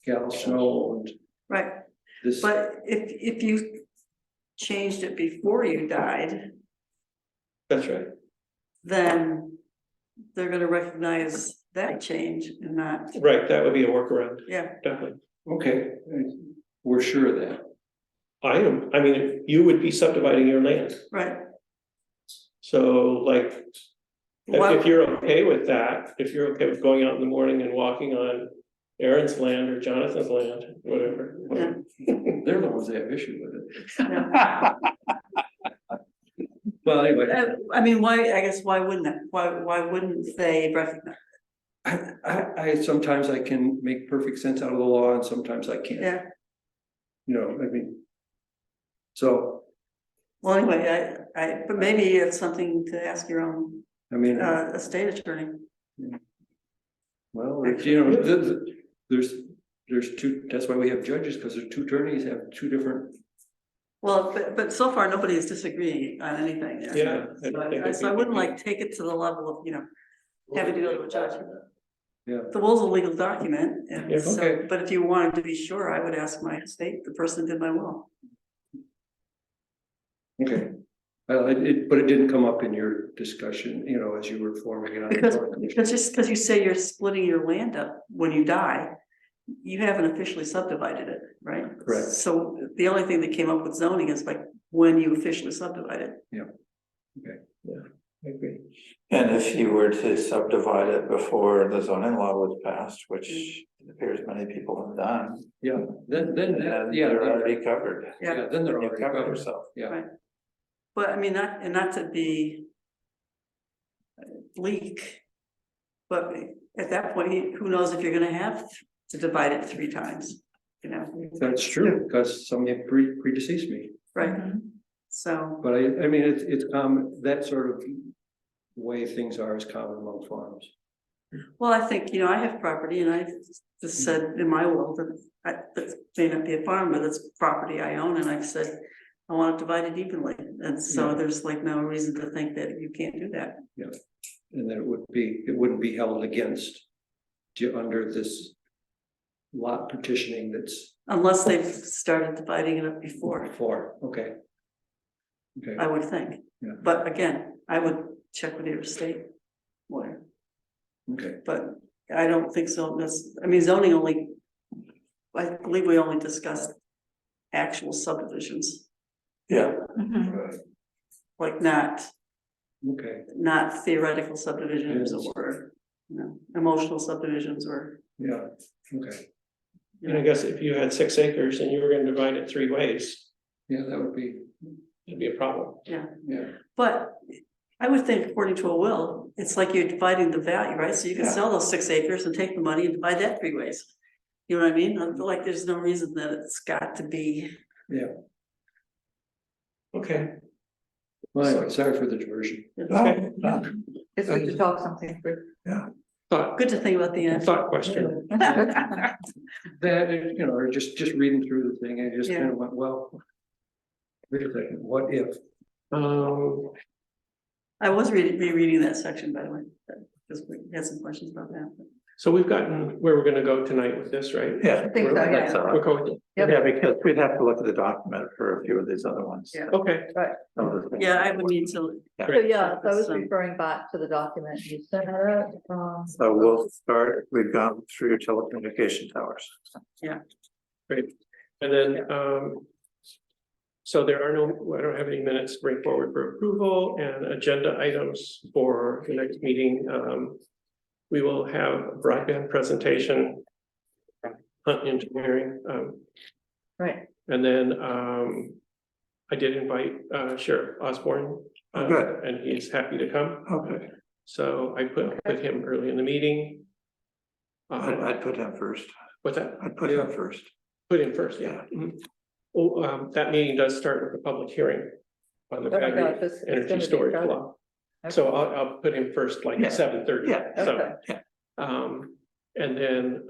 Cal Snow and right, this. but if you changed it before you died, That's right, then they're gonna recognize that change and not, right, that would be a workaround, yeah, definitely. Okay, we're sure of that. I mean, you would be subdividing your land, right. so like, Why- if you're okay with that, if you're okay with going out in the morning and walking on Aaron's land or Jonathan's land, whatever. Yeah. They're the ones that have issue with it. Yeah. Well, anyway, I mean, why, I guess, why wouldn't it, why wouldn't they recognize, I sometimes I can make perfect sense out of the law and sometimes I can't. yeah, You know, I mean. So, well, anyway, but maybe it's something to ask your own, I mean, estate attorney. well, you know, there's two, that's why we have judges, because there's 2 attorneys have 2 different. Well, but so far, nobody is disagreeing on anything. Yeah, I don't think it'd So I be- wouldn't like take it to the level of, having to go to a judge. Yeah. The will's a legal document, Yeah, and so, okay. but if you wanted to be sure, I would ask my estate, the person who did my will. Okay. Well, but it didn't come up in your discussion, you know, as you were forming it. Because just because you say you're splitting your land up when you die, you haven't officially subdivided it, right? Correct. So the only thing that came up with zoning is like when you officially subdivide it. I agree. And if you were to subdivide it before the zoning law was passed, which it appears many people have done, Yeah, then, then yeah, they're already covered. yeah, then they're You already cover covered. yourself. Yeah, Right. But I mean, not to be bleak. But at that point, who knows if you're gonna have to divide it 3 times, that's true, because some have predeceased me. right? So, But I mean, it's common, that sort of way things are is common among farms. well, I think, I have property and I just said in my will that may not be a farm, but it's property I own, and I've said I want it divided evenly, and so Yeah. there's like no reason to think that you can't do that. And then it wouldn't be held against under this lot petitioning that's Unless they've started dividing it up before. for, okay. Okay, I would think. Yeah. But again, I would check with your state lawyer, okay. but I don't think so. I mean, zoning only, I believe we only discussed actual subdivisions, Yeah, Right. like not Okay, theoretical subdivisions Yes. or, you know, emotional subdivisions or, yeah, okay. you And I know, guess if you had 6 acres and you were gonna divide it 3 ways, Yeah, that would be, it'd be a problem. yeah. yeah, But I would think according to a will, it's like you're dividing the value, right? So you can Yeah. sell those 6 acres and take the money and divide that 3 ways. You know what I mean? I feel like there's no reason that it's got to be, yeah. Okay. Well, anyway, sorry for the diversion. Okay. It's good to talk something through. Thought, good to think about the end. thought question. That, you know, or just reading through the thing, I just Yeah. kind of went, well. Wait a second, what if? I was rereading that section, by the way, because we had some questions about that. so we've gotten where we're gonna go tonight with this, right? yeah. I think so, We're- That's all right. We're going, Yep. Yeah, because we'd have to look at the document for a few of these other ones. Yeah. okay, Some of the things. Yeah, I would need to. So yeah, so I was Some- referring back to the document you sent out, So we'll start, we've gone through telecommunication towers. great. And then, so there are no, I don't have any minutes to bring forward for approval and agenda items for the next meeting. We will have a broadband presentation. Hunt Engineering, right, and then, I did invite, Sheriff Osborne. Oh, good. And he's happy to come, Okay, so I put him early in the meeting. I'd put him first. What's that? I'd put him first. Put in first, yeah. Mhm. Oh, that meeting does start with a public hearing on the Oh my battery gosh, it's gonna energy be storage crowded. law. So I'll put him first, like Yeah. 7:30. Yeah. So, Okay. and then,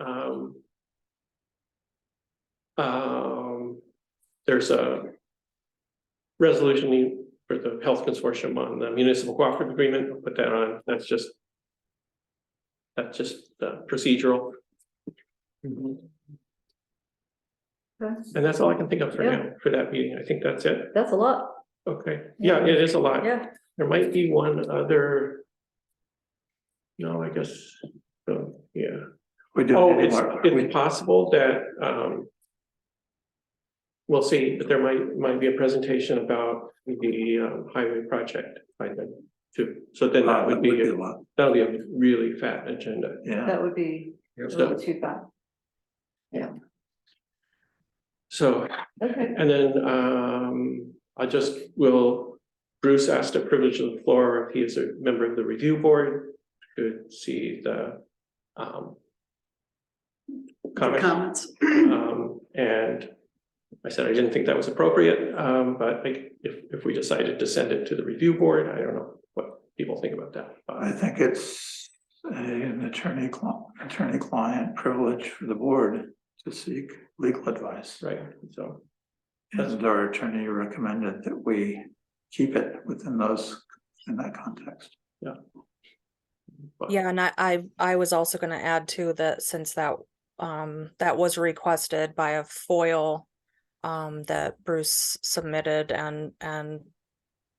there's a resolution for the health consortium on the municipal cooperative agreement. I'll put that on. That's just procedural. Okay. And that's all I can think of for Yeah. now, for that meeting. I think that's it. That's a lot, Okay, yeah, it is a lot. yeah, There might be one other. No, I guess, yeah. We do. Oh, it's possible that, we'll see, but there might be a presentation about the highway project by then too. So then that would be, a lot. that'll be a really fat agenda. Yeah, that would be a Yep. little too fast. So, Okay, and then, Bruce asked a privilege of the floor if he is a member of the review board, to see the, comments. Comments. And I said I didn't think that was appropriate, but like, if we decided to send it to the review board, I don't know what people think about that. I think it's an attorney-client privilege for the board to seek legal advice. Right, so, And our attorney recommended that we keep it within in that context. but- Yeah, and I was also gonna add too that since that that was requested by a FOIL that Bruce submitted and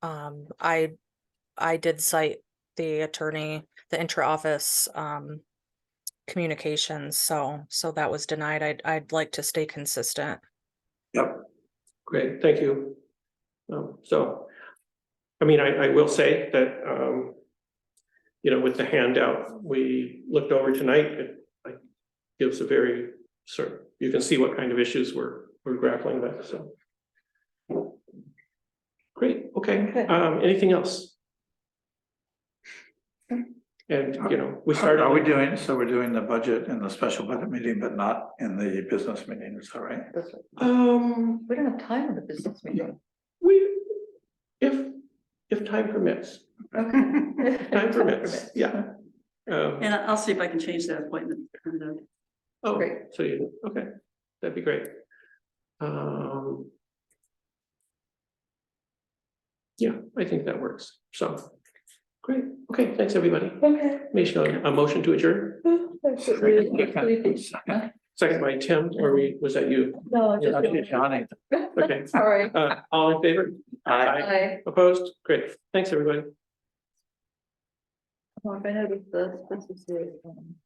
I did cite the attorney, the intra-office communications, so that was denied. I'd like to stay consistent. Yep. great, thank you. So, I mean, I will say that, with the handout we looked over tonight, it like gives a very you can see what kind of issues we're grappling with, so. Great, okay, Okay. Anything else? And, we started. We're doing the budget in the special budget meeting, but not in the business meeting, is that right? that's right. We don't have time in the business meeting. If time permits, Okay. time permits, yeah. And I'll see if I can change that appointment. Oh, Great. so okay, that'd be great. Yeah, I think that works, so, great, okay, thanks, everybody. Okay. A motion to adjourn, second by Tim, or was that you? No, just. Johnny. Okay, Sorry. all in favor? Aye. Opposed? Great. Thanks, everybody. Mark, I noticed this is